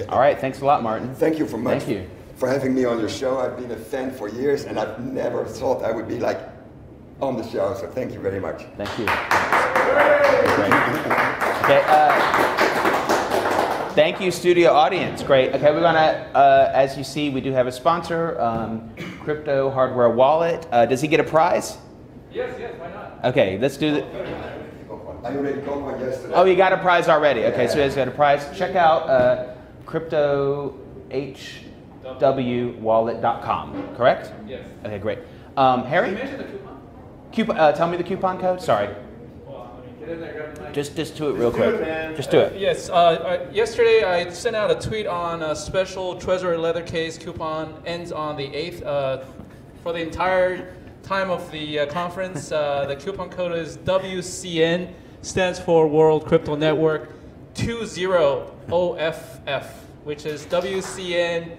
C: All right, thanks a lot, Martin.
D: Thank you
C: Thank you
D: for having me on your show. I've been a fan for years, and I've never thought I would be like on the show, so thank you very much.
C: Thank you. Great. Okay, thank you, studio audience. Great. Okay, we're gonna, as you see, we do have a sponsor, Crypto Hardware Wallet. Does he get a prize?
E: Yes, why not?
C: Okay, let's do the.
D: I already got one yesterday.
C: Oh, you got a prize already. Okay, so you guys got a prize. Check out cryptohwwallet.com, correct?
E: Yes.
C: Okay, great. Harry?
E: You mentioned the coupon?
C: Tell me the coupon code. Sorry.
E: Well, get in there, grab the mic.
C: Just do it real quick. Just do it.
E: Yes, yesterday I sent out a tweet on a special Treasury leather case coupon, ends on the 8th. For the entire time of the conference, the coupon code is WCN, stands for World Crypto Network, 20OFF, which is WCN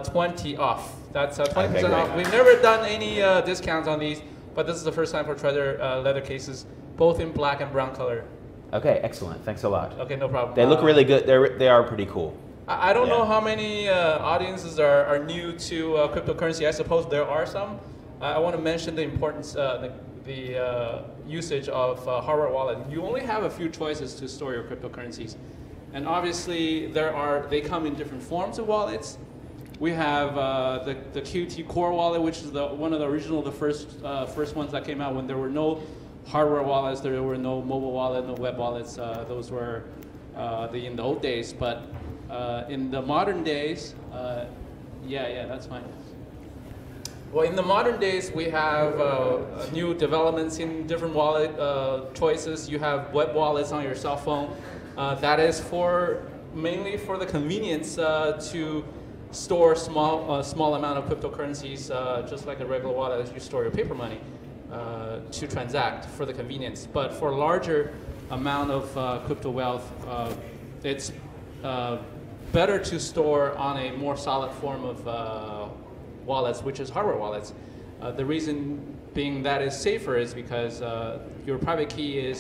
E: 20 off. That's 20% off. We've never done any discounts on these, but this is the first time for Treasure leather cases, both in black and brown color.
C: Okay, excellent. Thanks a lot.
E: Okay, no problem.
C: They look really good. They are pretty cool.
E: I don't know how many audiences are new to cryptocurrency. I suppose there are some. I want to mention the importance, the usage of hardware wallet. You only have a few choices to store your cryptocurrencies, and obviously they come in different forms of wallets. We have the Qt Core wallet, which is one of the original, the first ones that came out when there were no hardware wallets, there were no mobile wallet, no web wallets. Those were in the old days, but in the modern days, yeah, that's fine. Well, in the modern days, we have new developments in different wallet choices. You have web wallets on your cell phone. That is mainly for the convenience to store small amount of cryptocurrencies, just like a regular wallet as you store your paper money, to transact for the convenience. But for larger amount of crypto wealth, it's better to store on a more solid form of wallets, which is hardware wallets. The reason being that is safer is because your private key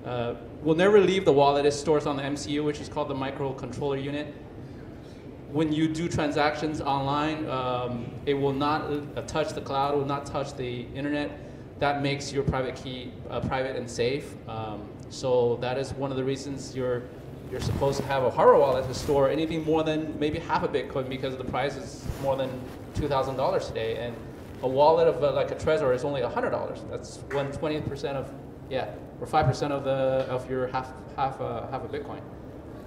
E: will never leave the wallet. It stores on the MCU, which is called the microcontroller unit. When you do transactions online, it will not touch the cloud, it will not touch the internet. That makes your private key private and safe. So that is one of the reasons you're supposed to have a hardware wallet to store anything more than maybe half a Bitcoin, because the price is more than $2,000 today. And a wallet of like a Trezor is only $100. That's 20% of, or 5% of your half a Bitcoin.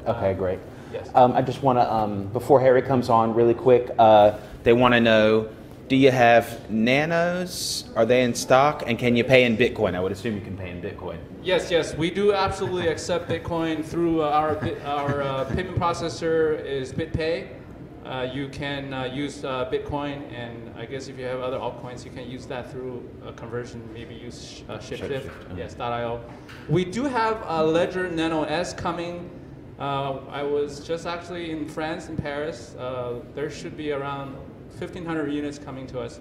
C: Okay, great.
E: Yes.
C: I just want to, before Harry comes on really quick, they want to know, do you have nanos? Are they in stock? And can you pay in Bitcoin? I would assume you can pay in Bitcoin.
E: Yes, we do absolutely accept Bitcoin through our payment processor is BitPay. You can use Bitcoin, and I guess if you have other altcoins, you can use that through a conversion, maybe use ShiftShift, yes, .io. We do have a Ledger Nano S coming. I was just actually in France, in Paris. There should be around 1,500 units coming to us.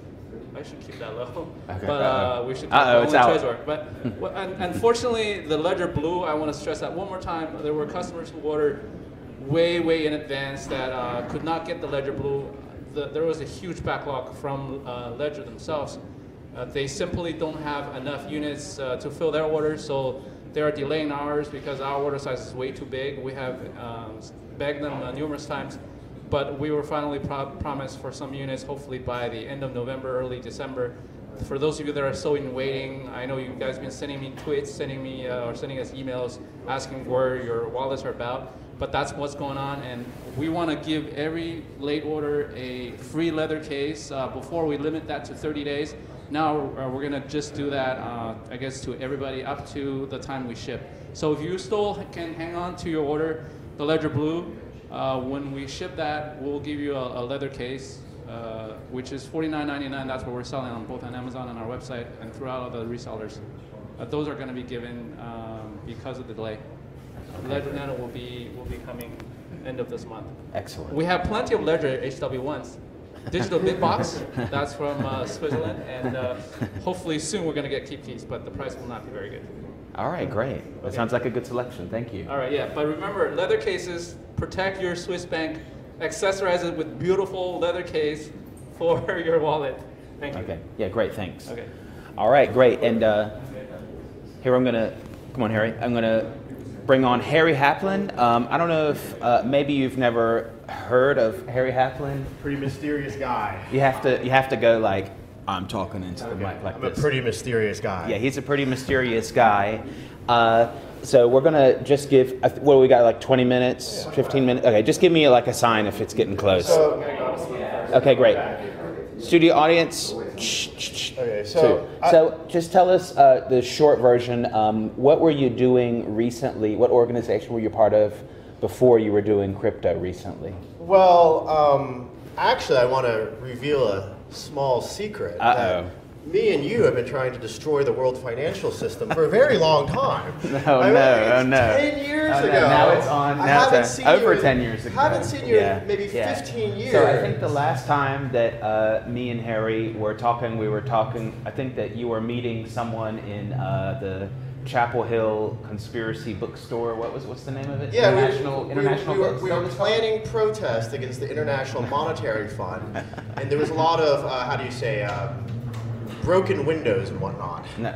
E: I should keep that low,
C: okay.
E: But we should keep
C: it's out.
E: Trezor. But unfortunately, the Ledger Blue, I want to stress that one more time, there were customers who ordered way in advance that could not get the Ledger Blue. There was a huge backlog from Ledger themselves. They simply don't have enough units to fill their orders, so they are delaying ours because our order size is way too big. We have begged them numerous times, but we were finally promised for some units, hopefully by the end of November, early December. For those of you that are still in waiting, I know you guys have been sending me tweets, sending us emails asking where your wallets are about, but that's what's going on, and we want to give every late order a free leather case. Before we limit that to 30 days. Now we're going to just do that, I guess, to everybody up to the time we ship. So if you still can hang on to your order, the Ledger Blue, when we ship that, we'll give you a leather case, which is $49.99. That's what we're selling on both on Amazon and our website and throughout all the resellers. Those are going to be given because of the delay. Ledger Nano will be coming end of this month.
C: Excellent.
E: We have plenty of Ledger HW1s. Digital Big Box, that's from Switzerland, and hopefully soon we're going to get keep keys, but the price will not be very good.
C: All right, great. That sounds like a good selection. Thank you.
E: All right, yeah, but remember, leather cases, protect your Swiss bank, accessorize it with beautiful leather case for your wallet. Thank you.
C: Okay, yeah, great, thanks.
E: Okay.
C: All right, great, and here I'm going to, come on, Harry, I'm going to bring on Harry Haplin. I don't know if maybe you've never heard of Harry Haplin.
F: Pretty mysterious guy.
C: You have to go like, I'm talking into the mic like this.
F: I'm a pretty mysterious guy.
C: Yeah, he's a pretty mysterious guy. So we're gonna just give, what do we got, like 20 minutes, 15 minutes? Okay, just give me like a sign if it's getting close. Okay, great. Studio audience.
F: Okay,
C: so just tell us the short version. What were you doing recently? What organization were you part of before you were doing crypto recently?
F: Well, actually, I want to reveal a small secret.
C: Uh-oh.
F: Me and you have been trying to destroy the world financial system for a very long time.
C: No.
F: 10 years ago.
C: Now it's on. Now it's over 10 years ago.
F: I haven't seen you in maybe 15 years.
C: So I think the last time that me and Harry were talking, I think that you were meeting someone in the Chapel Hill Conspiracy Bookstore. What's the name of it?
F: Yeah,
C: International
F: we were planning protest against the International Monetary Fund, and there was a lot of broken windows and whatnot.
C: No.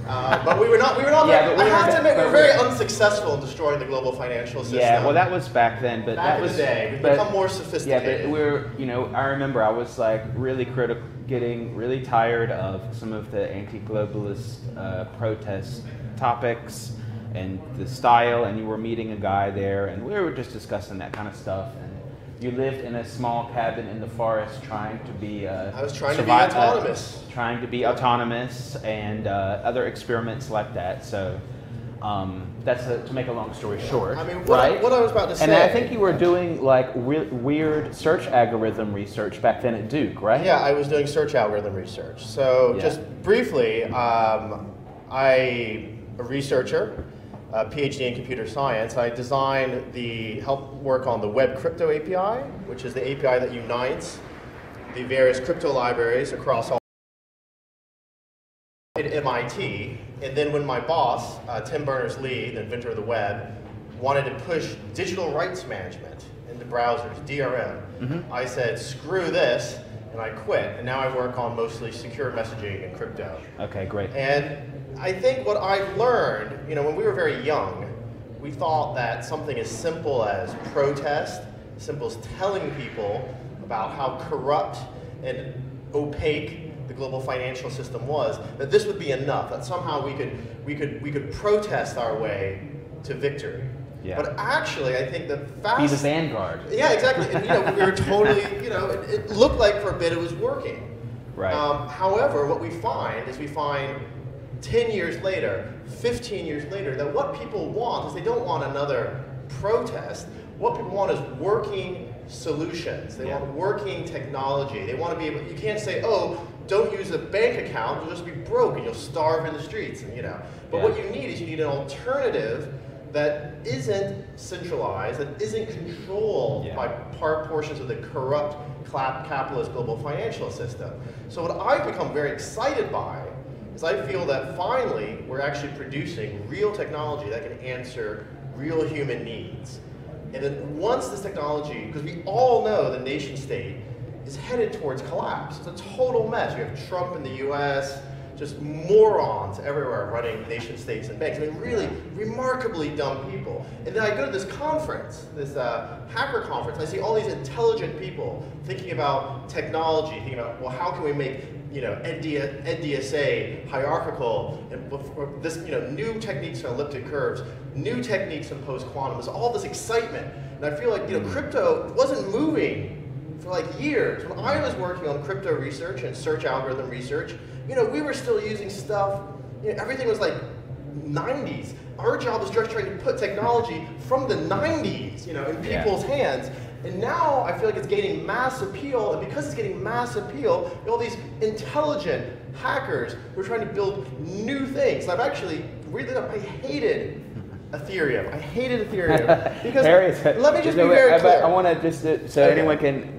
F: But we were not.
C: Yeah,
F: I have to admit, we were very unsuccessful in destroying the global financial system.
C: Yeah, well, that was back then, but
F: back
C: that was
F: in the day. We've become more sophisticated.
C: Yeah, but I remember I was like really critical, getting really tired of some of the anti-globalist protest topics and the style, and you were meeting a guy there, and we were just discussing that kind of stuff. And you lived in a small cabin in the forest trying to be
F: I was trying to be autonomous.
C: Trying to be autonomous and other experiments like that. So that's to make a long story short.
F: I mean,
C: right?
F: what I was about to say.
C: And I think you were doing like weird search algorithm research back then at Duke, right?
F: Yeah, I was doing search algorithm research. So just briefly, I'm a researcher, a PhD in computer science. I designed help work on the Web Crypto API, which is the API that unites the various crypto libraries across all at MIT. And then when my boss, Tim Berners-Lee, the inventor of the web, wanted to push digital rights management into browsers, DRM, I said, screw this, and I quit. And now I work on mostly secure messaging and crypto.
C: Okay, great.
F: And I think what I've learned, when we were very young, we thought that something as simple as protest, simple as telling people about how corrupt and opaque the global financial system was, that this would be enough, that somehow we could protest our way to victory.
C: Yeah.
F: But actually, I think the
C: Be the vanguard.
F: Yeah, exactly. And we were totally, it looked like for a bit it was working.
C: Right.
F: However, what we find is 10 years later, 15 years later, that what people want is they don't want another protest. What people want is working solutions. They want working technology. They want to be able, you can't say, oh, don't use a bank account, you'll just be broke and you'll starve in the streets. But what you need is you need an alternative that isn't centralized, that isn't controlled by portions of the corrupt capitalist global financial system. So what I've become very excited by is I feel that finally we're actually producing real technology that can answer real human needs. And then once this technology, because we all know the nation state is headed towards collapse. It's a total mess. You have Trump in the US, just morons everywhere running nation states and banks. I mean, really remarkably dumb people. And then I go to this conference, this hacker conference, I see all these intelligent people thinking about technology, thinking about, well, how can we make NDSA hierarchical, and this, new techniques on elliptic curves, new techniques in post-quantum. There's all this excitement. And I feel like, crypto wasn't moving for like years. When I was working on crypto research and search algorithm research, we were still using stuff, everything was like 90s. Our job was just trying to put technology from the 90s, in people's hands. And now I feel like it's gaining mass appeal, and because it's getting mass appeal, all these intelligent hackers who are trying to build new things. And I've actually, weirdly enough, I hated Ethereum. I hated Ethereum because let me just be very clear.
C: I want to just anyone can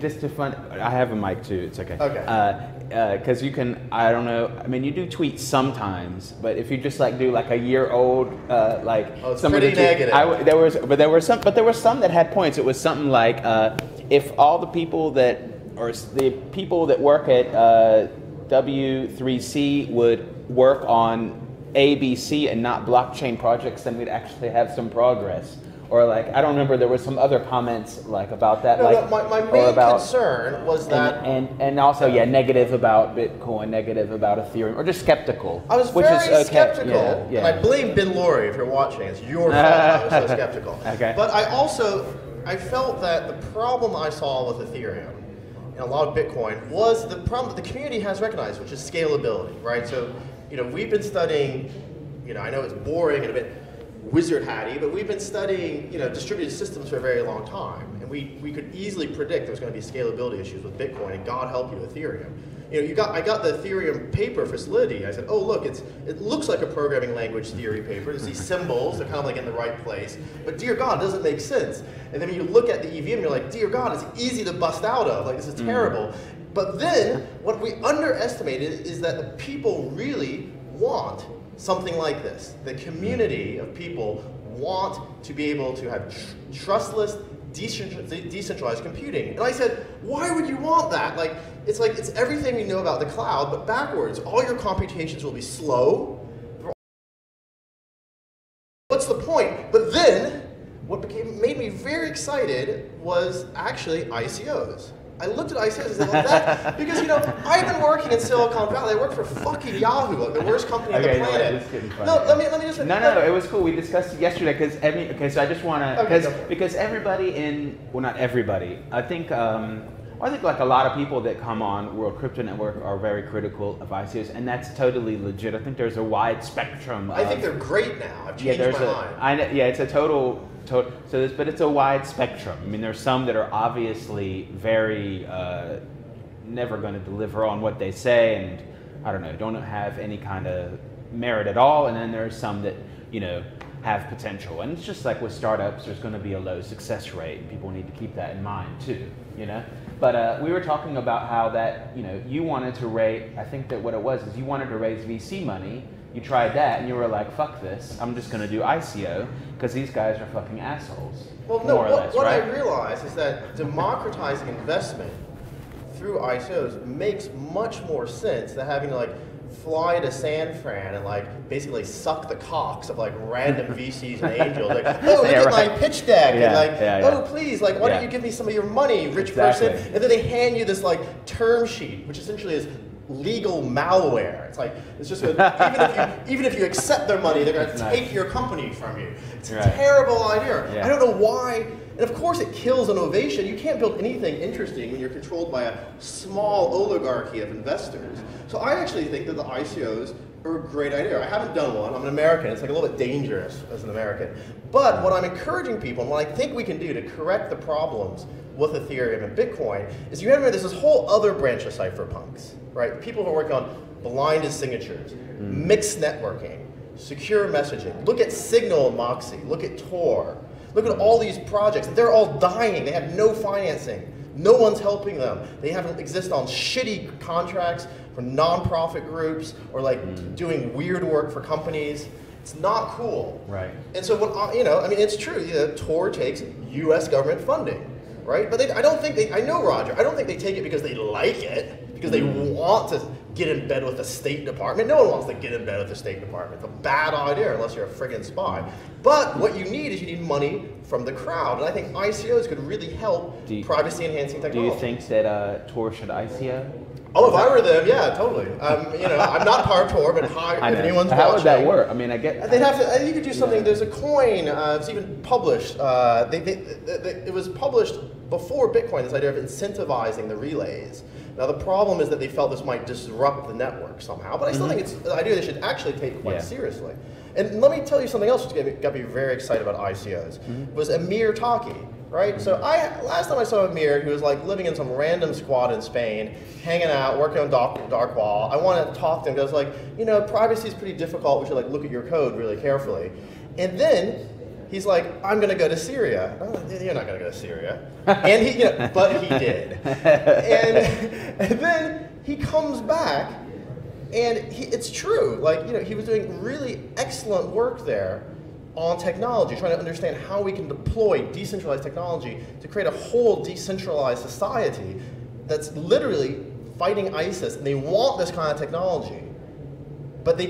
C: I have a mic too. It's okay.
F: Okay.
C: Because you can, I don't know. I mean, you do tweets sometimes, but if you just do like a year old,
F: it's pretty negative.
C: There were some that had points. It was something like if all the people that work at W3C would work on ABC and not blockchain projects, then we'd actually have some progress. Or I don't remember, there were some other comments about that.
F: My main concern was that...
C: And also, negative about Bitcoin, negative about Ethereum, or just skeptical.
F: I was very skeptical, and I blame Ben Laurie if you're watching. It's your fault I was so skeptical.
C: Okay.
F: But I felt that the problem I saw with Ethereum and a lot of Bitcoin was the problem that the community has recognized, which is scalability, right? So, we've been studying, I know it's boring and a bit wizard hatty, but we've been studying, distributed systems for a very long time, and we could easily predict there's going to be scalability issues with Bitcoin, and God help you, Ethereum. I got the Ethereum paper for Solidity. I said, oh look, it looks like a programming language theory paper. There's these symbols, they're kind of in the right place, but dear God, it doesn't make sense. And then when you look at the EVM, you're like, dear God, it's easy to bust out of. This is terrible. But then what we underestimated is that the people really want something like this. The community of people want to be able to have trustless, decentralized computing. And I said, why would you want that? It's everything we know about the cloud, but backwards. All your computations will be slow. What's the point? But then, what made me very excited was actually ICOs. I looked at ICOs and said, well, that, because I've been working in Silicon Valley. I work for fucking Yahoo, like the worst company on the planet. Let me just.
C: No, it was cool. We discussed it yesterday because so I just want to because everybody well, not everybody. I think like a lot of people that come on World Crypto Network are very critical of ICOs, and that's totally legit. I think there's a wide spectrum.
F: I think they're great now. I've changed my mind.
C: It's a total. But it's a wide spectrum. I mean, there's some that are obviously very never going to deliver on what they say, and I don't know, don't have any kind of merit at all. And then there's some that have potential. And it's just like with startups, there's going to be a low success rate, and people need to keep that in mind too. But we were talking about how that you wanted to raise. I think that what it was is you wanted to raise VC money. You tried that and you were like, fuck this, I'm just going to do ICO because these guys are fucking assholes.
F: Well, no, what I realized is that democratizing investment through ICOs makes much more sense than having to fly to San Fran and basically suck the cocks of random VCs and angels. Look at my pitch deck. And please, why don't you give me some of your money, rich person? And then they hand you this term sheet, which essentially is legal malware. It's just even if you accept their money, they're going to take your company from you. It's a terrible idea. I don't know why. And of course, it kills innovation. You can't build anything interesting when you're controlled by a small oligarchy of investors. So I actually think that the ICOs are a great idea. I haven't done one. I'm an American. It's a little bit dangerous as an American. But what I'm encouraging people, and what I think we can do to correct the problems with Ethereum and Bitcoin, is there's this whole other branch of cypherpunks, right? People who are working on blinded signatures, mixed networking, secure messaging. Look at Signal and Moxie. Look at Tor. Look at all these projects. They're all dying. They have no financing. No one's helping them. They exist on shitty contracts for nonprofit groups or doing weird work for companies. It's not cool.
C: Right.
F: And so it's true. Tor takes U.S. government funding, right? But I don't think I know Roger. I don't think they take it because they like it, because they want to get in bed with the State Department. No one wants to get in bed with the State Department. It's a bad idea unless you're a friggin' spy. But what you need money from the crowd. And I think ICOs could really help privacy-enhancing technology.
C: Do you think that Tor should ICO?
F: Oh, if I were them, yeah, totally. I'm not part of Tor, but if anyone's watching.
C: How would that work? I mean, I get.
F: They'd have to. You could do something. There's a coin. It's even published. It was published before Bitcoin. This idea of incentivizing the relays. Now the problem is that they felt this might disrupt the network somehow. But I still think it's an idea they should actually take quite seriously. And let me tell you something else which got me very excited about ICOs. Was Amir Taki. Right? So last time I saw Amir, he was living in some random squad in Spain, hanging out, working on dark wall. I wanted to talk to him because privacy is pretty difficult. We should look at your code really carefully. And then he's like, I'm going to go to Syria. You're not going to go to Syria. And he, but he did. And then he comes back, and it's true. He was doing really excellent work there on technology, trying to understand how we can deploy decentralized technology to create a whole decentralized society that's literally fighting ISIS, and they want this kind of technology, but they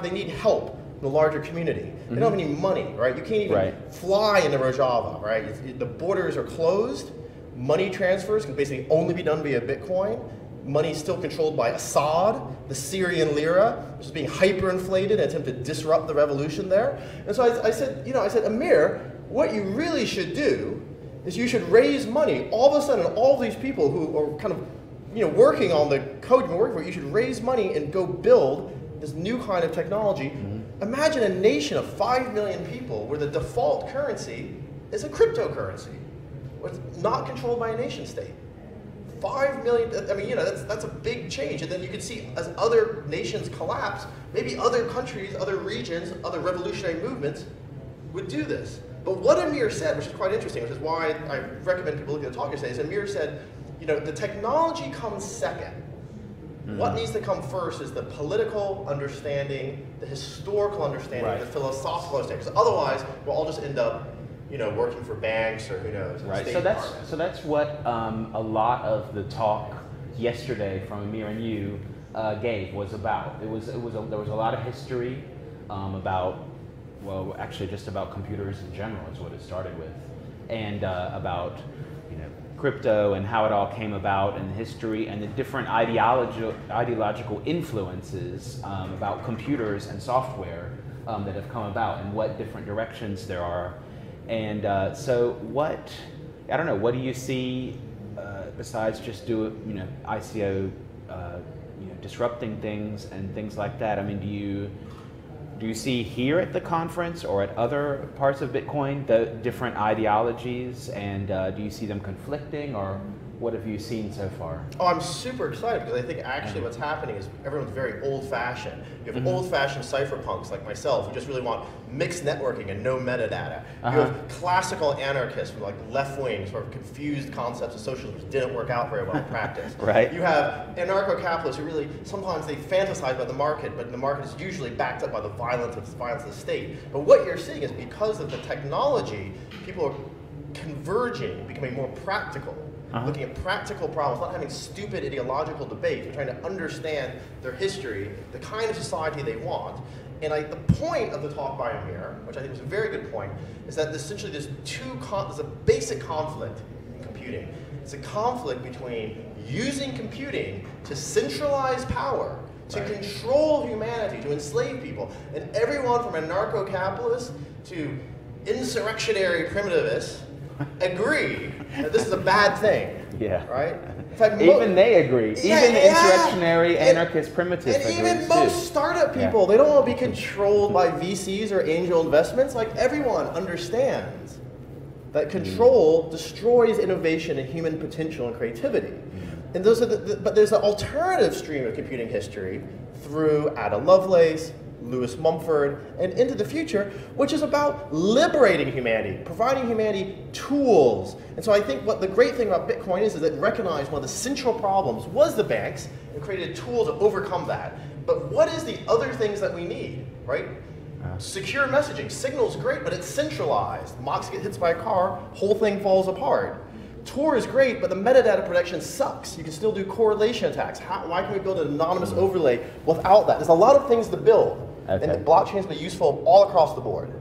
F: need help from the larger community. They don't have any money, right? You can't even fly into Rojava, right? The borders are closed. Money transfers can basically only be done via Bitcoin. Money is still controlled by Assad, the Syrian lira, which is being hyperinflated in an attempt to disrupt the revolution there. And so I said, Amir, what you really should do is you should raise money. All of a sudden, all these people who are kind of, working on the code you've been working for, you should raise money and go build this new kind of technology. Imagine a nation of 5 million people where the default currency is a cryptocurrency, where it's not controlled by a nation state. 5 million, that's a big change. And then you can see as other nations collapse, maybe other countries, other regions, other revolutionary movements would do this. But what Amir said, which is quite interesting, which is why I recommend people look at the talk yesterday, is Amir said, the technology comes second. What needs to come first is the political understanding, the historical understanding, the philosophical understanding. Because otherwise, we'll all just end up working for banks or who knows.
C: Right. So that's what a lot of the talk yesterday from Amir and you gave was about. There was a lot of history about, well, actually just about computers in general is what it started with, and about crypto and how it all came about and history and the different ideological influences about computers and software that have come about and what different directions there are. And so I don't know, what do you see besides just ICO, disrupting things and things like that? I mean, do you see here at the conference or at other parts of Bitcoin the different ideologies, and do you see them conflicting, or what have you seen so far?
F: Oh, I'm super excited because I think actually what's happening is everyone's very old-fashioned. You have old-fashioned cypherpunks like myself who just really want mixed networking and no metadata. You have classical anarchists from like left-wing, sort of confused concepts of socialism which didn't work out very well in practice.
C: Right.
F: You have anarcho-capitalists who really, sometimes they fantasize about the market, but the market is usually backed up by the violence of the state. But what you're seeing is because of the technology, people are converging, becoming more practical. Looking at practical problems, not having stupid ideological debates, but trying to understand their history, the kind of society they want. And the point of the talk by Amir, which I think was a very good point, is that essentially there's a basic conflict in computing. It's a conflict between using computing to centralize power, to control humanity, to enslave people. And everyone from anarcho-capitalists to insurrectionary primitivists agree that this is a bad thing. Yeah. Right? In fact,
C: even they agree. Even the insurrectionary anarchist primitives agree.
F: And even most startup people, they don't want to be controlled by VCs or angel investments. Like, everyone understands that control destroys innovation and human potential and creativity. And those are but there's an alternative stream of computing history through Ada Lovelace, Lewis Mumford, and into the future, which is about liberating humanity, providing humanity tools. And so I think what the great thing about Bitcoin is that it recognized one of the central problems was the banks and created a tool to overcome that. But what is the other things that we need, right? Secure messaging. Signal's great, but it's centralized. Mox gets hit by a car, whole thing falls apart. Tor is great, but the metadata protection sucks. You can still do correlation attacks. Why can we build an anonymous overlay without that? There's a lot of things to build. Okay. And the blockchain's been useful all across the board.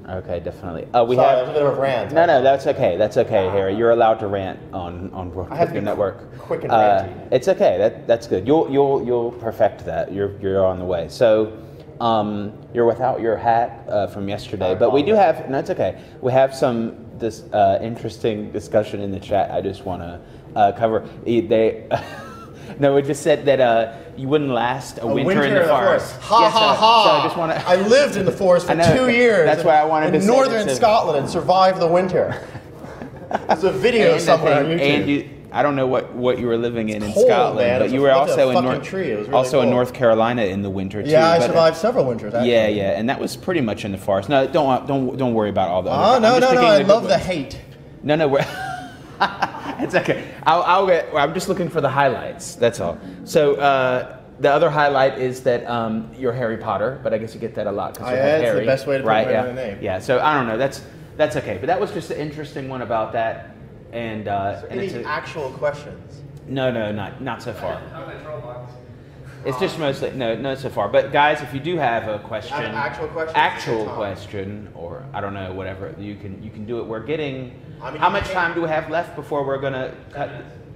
C: Okay, definitely.
F: Sorry, that was a bit of a rant.
C: No, that's okay. That's okay, Harry. You're allowed to rant on the network.
F: Quick and ranty.
C: It's okay. That's good. You'll perfect that. You're on the way. So, you're without your hat from yesterday, but we do have. No, it's okay. We have some interesting discussion in the chat. I just want to cover. No, it just said that you wouldn't last a winter in the forest.
F: Ha ha ha!
C: So I just want to.
F: I lived in the forest for 2 years.
C: That's why I wanted to
F: in northern Scotland and survived the winter. There's a video somewhere on YouTube.
C: And I don't know what you were living in
F: cold,
C: Scotland,
F: man.
C: but you were also in
F: in
C: North Carolina in the winter too.
F: Yeah, I survived several winters. Actually.
C: Yeah, and that was pretty much in the forest. No, don't worry about all the.
F: Oh no! I love the hate.
C: No. It's okay. I'm just looking for the highlights. That's all. So the other highlight is that you're Harry Potter, but I guess you get that a lot because you're Harry.
F: That's the best way to put my name.
C: Yeah. So I don't know. That's okay. But that was just an interesting one about that. And
F: any actual questions?
C: No, not so far. It's just mostly no so far. But guys, if you do have a question, actual question, or I don't know, whatever, you can do it. We're getting. How much time do we have left before we're gonna cut?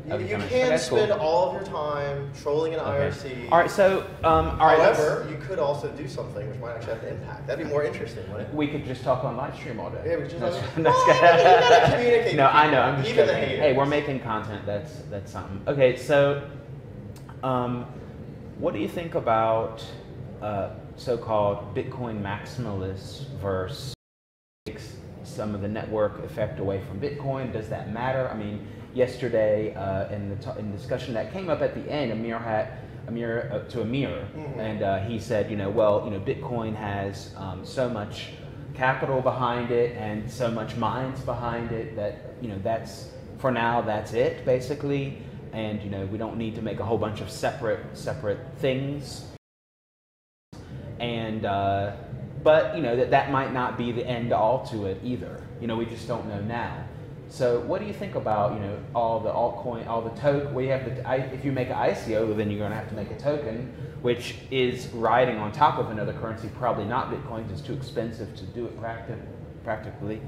F: You can spend all of your time trolling an IRC.
C: All right, so
F: however, you could also do something which might actually have an impact. That'd be more interesting, wouldn't it?
C: We could just talk on live stream all day.
F: Yeah, we could just
C: you gotta
F: communicate.
C: No, I know. I'm just
F: even
C: joking. Hey, we're making content. That's something. Okay, so what do you think about so-called Bitcoin maximalists versus some of the network effect away from Bitcoin? Does that matter? I mean, yesterday in the discussion that came up at the end, Amir, and he said, Bitcoin has so much capital behind it and so much minds behind it that that's for now that's it basically, and we don't need to make a whole bunch of separate things, and but that might not be the end all to it either. We just don't know now. So what do you think about all the altcoin, all the token? We have if you make an ICO, then you're going to have to make a token, which is riding on top of another currency, probably not Bitcoin. It's too expensive to do it practically.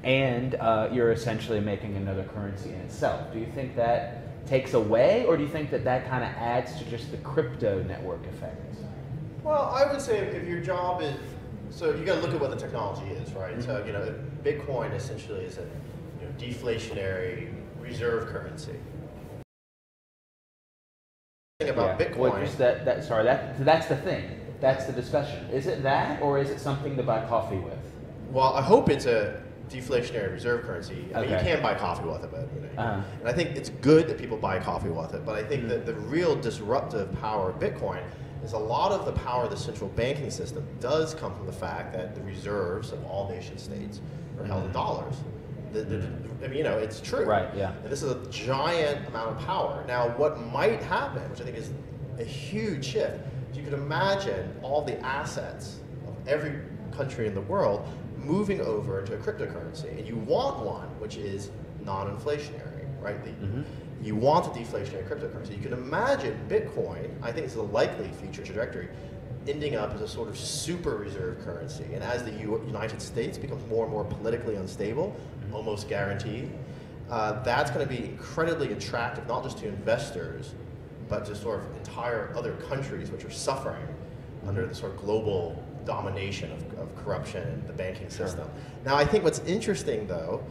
C: and you're essentially making another currency in itself. Do you think that takes away, or do you think that that kind of adds to just the crypto network effect?
F: Well, I would say if your job is, so you got to look at what the technology is, right? So Bitcoin essentially is a deflationary reserve currency. The thing about Bitcoin.
C: Well, just that's the thing. That's the discussion. Is it that, or is it something to buy coffee with?
F: Well, I hope it's a deflationary reserve currency. I mean, you can buy coffee with it, but and I think it's good that people buy coffee with it. But I think that the real disruptive power of Bitcoin is a lot of the power of the central banking system does come from the fact that the reserves of all nation states are held in dollars. I mean, it's true.
C: Right, yeah.
F: And this is a giant amount of power. Now, what might happen, which I think is a huge shift, is you could imagine all the assets of every country in the world moving over into a cryptocurrency. And you want one which is non-inflationary, right? You want a deflationary cryptocurrency. You can imagine Bitcoin, I think it's a likely future trajectory, ending up as a sort of super reserve currency. And as the United States becomes more and more politically unstable, almost guaranteed, that's going to be incredibly attractive, not just to investors, but to sort of entire other countries which are suffering under the sort of global domination of corruption and the banking system. Now, I think what's interesting, though,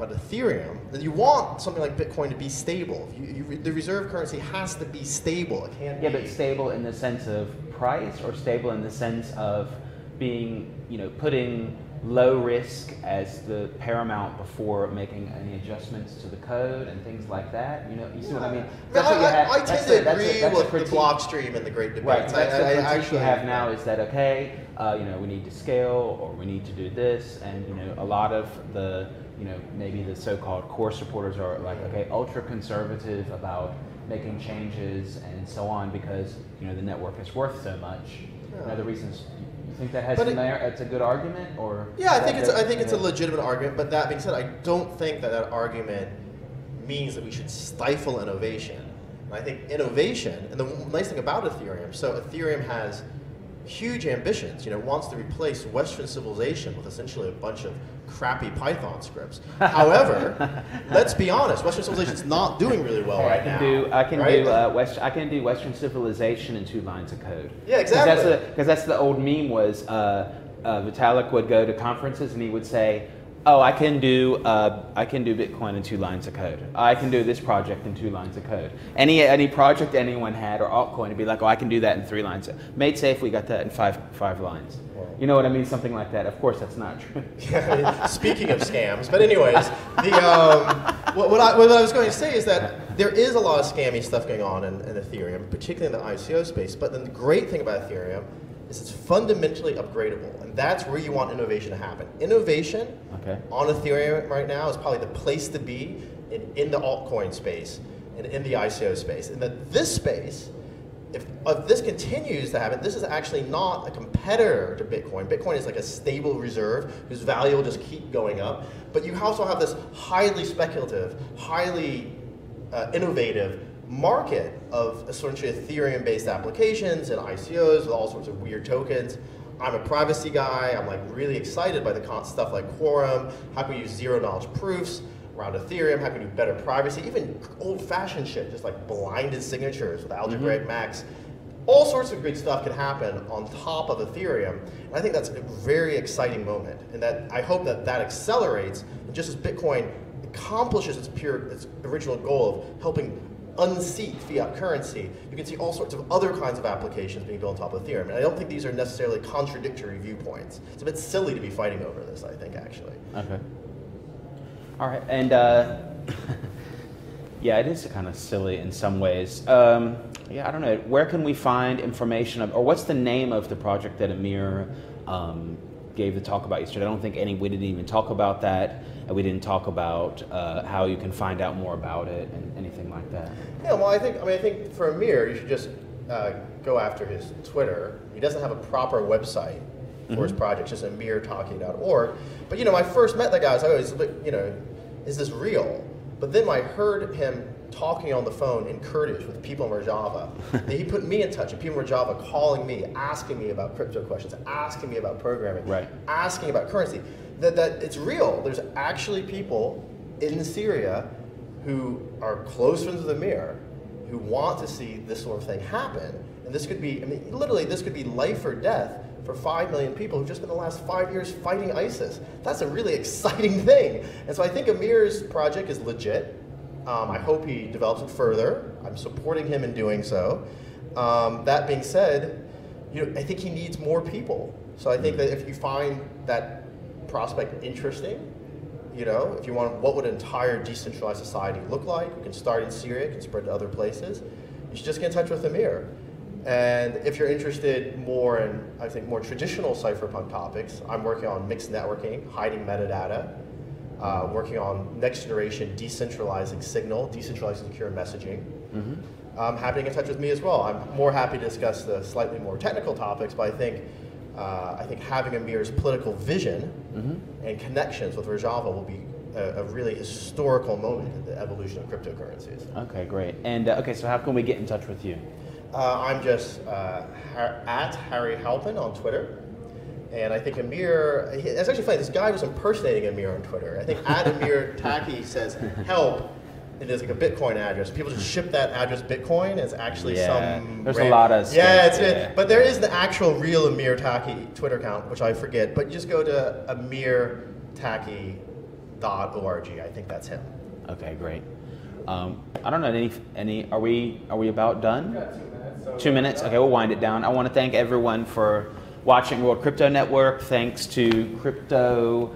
F: about Ethereum, that you want something like Bitcoin to be stable. The reserve currency has to be stable. It can't be.
C: Yeah, but stable in the sense of price, or stable in the sense of being, putting low risk as the paramount before making any adjustments to the code and things like that. You see what I mean?
F: I tend to agree with the Blockstream and the great debates.
C: Right, that's the critique you have now, is that, okay, we need to scale, or we need to do this, and a lot of the maybe the so-called core supporters are like, okay, ultra conservative about making changes and so on, because the network is worth so much. The reasons. You think that has some merit? It's a good argument, or?
F: Yeah, I think it's a legitimate argument. But that being said, I don't think that argument means that we should stifle innovation. And I think innovation, and the nice thing about Ethereum, so Ethereum has huge ambitions. It wants to replace Western civilization with essentially a bunch of crappy Python scripts. However, let's be honest, Western civilization is not doing really well right now.
C: I can do Western civilization in 2 lines of code.
F: Yeah, exactly.
C: Because that's the old meme was Vitalik would go to conferences and he would say, "Oh, I can do Bitcoin in 2 lines of code. I can do this project in 2 lines of code." Any project anyone had, or altcoin, would be like, "Oh, I can do that in 3 lines." Made safe, we got that in five lines. You know what I mean? Something like that. Of course, that's not true.
F: Speaking of scams, but anyways, what I was going to say is that there is a lot of scammy stuff going on in Ethereum, particularly in the ICO space. But then the great thing about Ethereum is it's fundamentally upgradable, and that's where you want innovation to happen. Innovation on Ethereum right now is probably the place to be in the altcoin space and in the ICO space. And that this space, if this continues to happen, this is actually not a competitor to Bitcoin. Bitcoin is like a stable reserve whose value will just keep going up. But you also have this highly speculative, highly innovative market of essentially Ethereum-based applications and ICOs with all sorts of weird tokens. I'm a privacy guy. I'm like really excited by the stuff like Quorum. How can we use zero-knowledge proofs around Ethereum? How can we do better privacy? Even old-fashioned shit, just like blinded signatures with algebraic max. All sorts of good stuff can happen on top of Ethereum. And I think that's a very exciting moment. And that I hope that accelerates, and just as Bitcoin accomplishes its original goal of helping unseat fiat currency, you can see all sorts of other kinds of applications being built on top of Ethereum. And I don't think these are necessarily contradictory viewpoints. It's a bit silly to be fighting over this, I think, actually.
C: Okay. All right, and yeah, it is kind of silly in some ways. Yeah, I don't know. Where can we find information, or what's the name of the project that Amir gave the talk about yesterday? I don't think we didn't even talk about that. And we didn't talk about how you can find out more about it and anything like that.
F: Yeah, well, I think for Amir, you should just go after his Twitter. He doesn't have a proper website for his project, just amirtalking.org. But when I first met that guy, I was always, is this real? But then I heard him talking on the phone in Kurdish with people in Rojava. He put me in touch with people in Rojava calling me, asking me about crypto questions, asking me about programming, asking about currency. that it's real. There's actually people in Syria who are close friends with Amir, who want to see this sort of thing happen. And this could be, I mean, literally, this could be life or death for 5 million people who've just spent the last 5 years fighting ISIS. That's a really exciting thing. And so I think Amir's project is legit. I hope he develops it further. I'm supporting him in doing so. That being said, I think he needs more people. So I think that if you find that prospect interesting, if you want, what would an entire decentralized society look like? You can start in Syria, you can spread to other places. You should just get in touch with Amir. And if you're interested more in, I think, more traditional cypherpunk topics, I'm working on mixed networking, hiding metadata, working on next generation decentralizing signal, decentralized secure messaging. I'm happy to get in touch with me as well. I'm more happy to discuss the slightly more technical topics, but I think having Amir's political vision and connections with Rojava will be a really historical moment in the evolution of cryptocurrencies.
C: Okay, great. And okay, so how can we get in touch with you?
F: I'm just at Harry Halpin on Twitter. And I think Amir, it's actually funny, this guy was impersonating Amir on Twitter. I think at Amir Taki says help, and there's like a Bitcoin address. People just ship that address Bitcoin. It's actually some.
C: There's a lot of.
F: But there is the actual real Amir Taki Twitter account, which I forget. But you just go to amirtaki.org. I think that's him.
C: Okay, great. I don't know any. Are we about done?
E: We've got 2 minutes. So
C: 2 minutes. Okay, we'll wind it down. I want to thank everyone for watching World Crypto Network. Thanks to Crypto.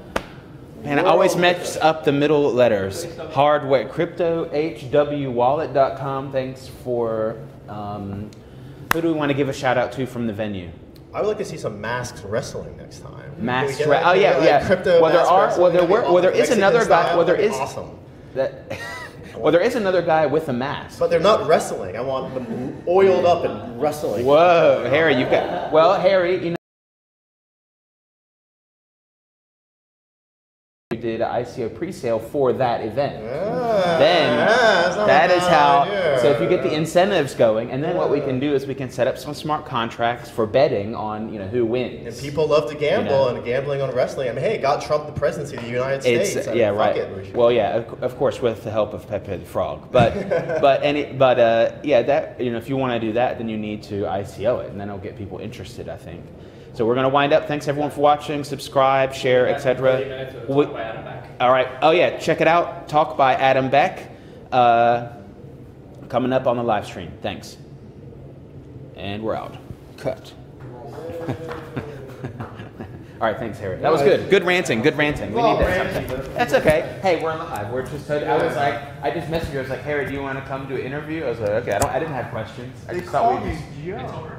C: And I always mess up the middle letters. Hardware, cryptohwwallet.com. Thanks for, who do we want to give a shout out to from the venue?
F: I would like to see some masked wrestling next time.
C: Masked wrestling. Oh yeah.
F: Crypto
C: there is another guy. Well, there is
F: awesome.
C: Well, there is another guy with a mask.
F: But they're not wrestling. I want them oiled up and wrestling.
C: Whoa, Harry, you got. Well, Harry, did an ICO pre-sale for that event. That is how, so if you get the incentives going, and then what we can do is we can set up some smart contracts for betting on who wins.
F: And people love to gamble, and gambling on wrestling. I mean, hey, got Trump the presidency of the United States.
C: Well, yeah, of course, with the help of Pepe the Frog. But that if you want to do that, then you need to ICO it, and then it'll get people interested, I think. So we're going to wind up. Thanks everyone for watching. Subscribe, share, etc.
E: Talk by Adam Beck.
C: All right. Oh yeah, check it out. Talk by Adam Beck. Coming up on the live stream. Thanks. And we're out. Cut. All right. Thanks, Harry. That was good. Good ranting. Good ranting. We need that. That's okay. Hey, we're live. We're just. I was like, I just messaged you. I was like, Harry, do you want to come do an interview? I was like, okay. I didn't have questions. I just thought we.
E: It's over.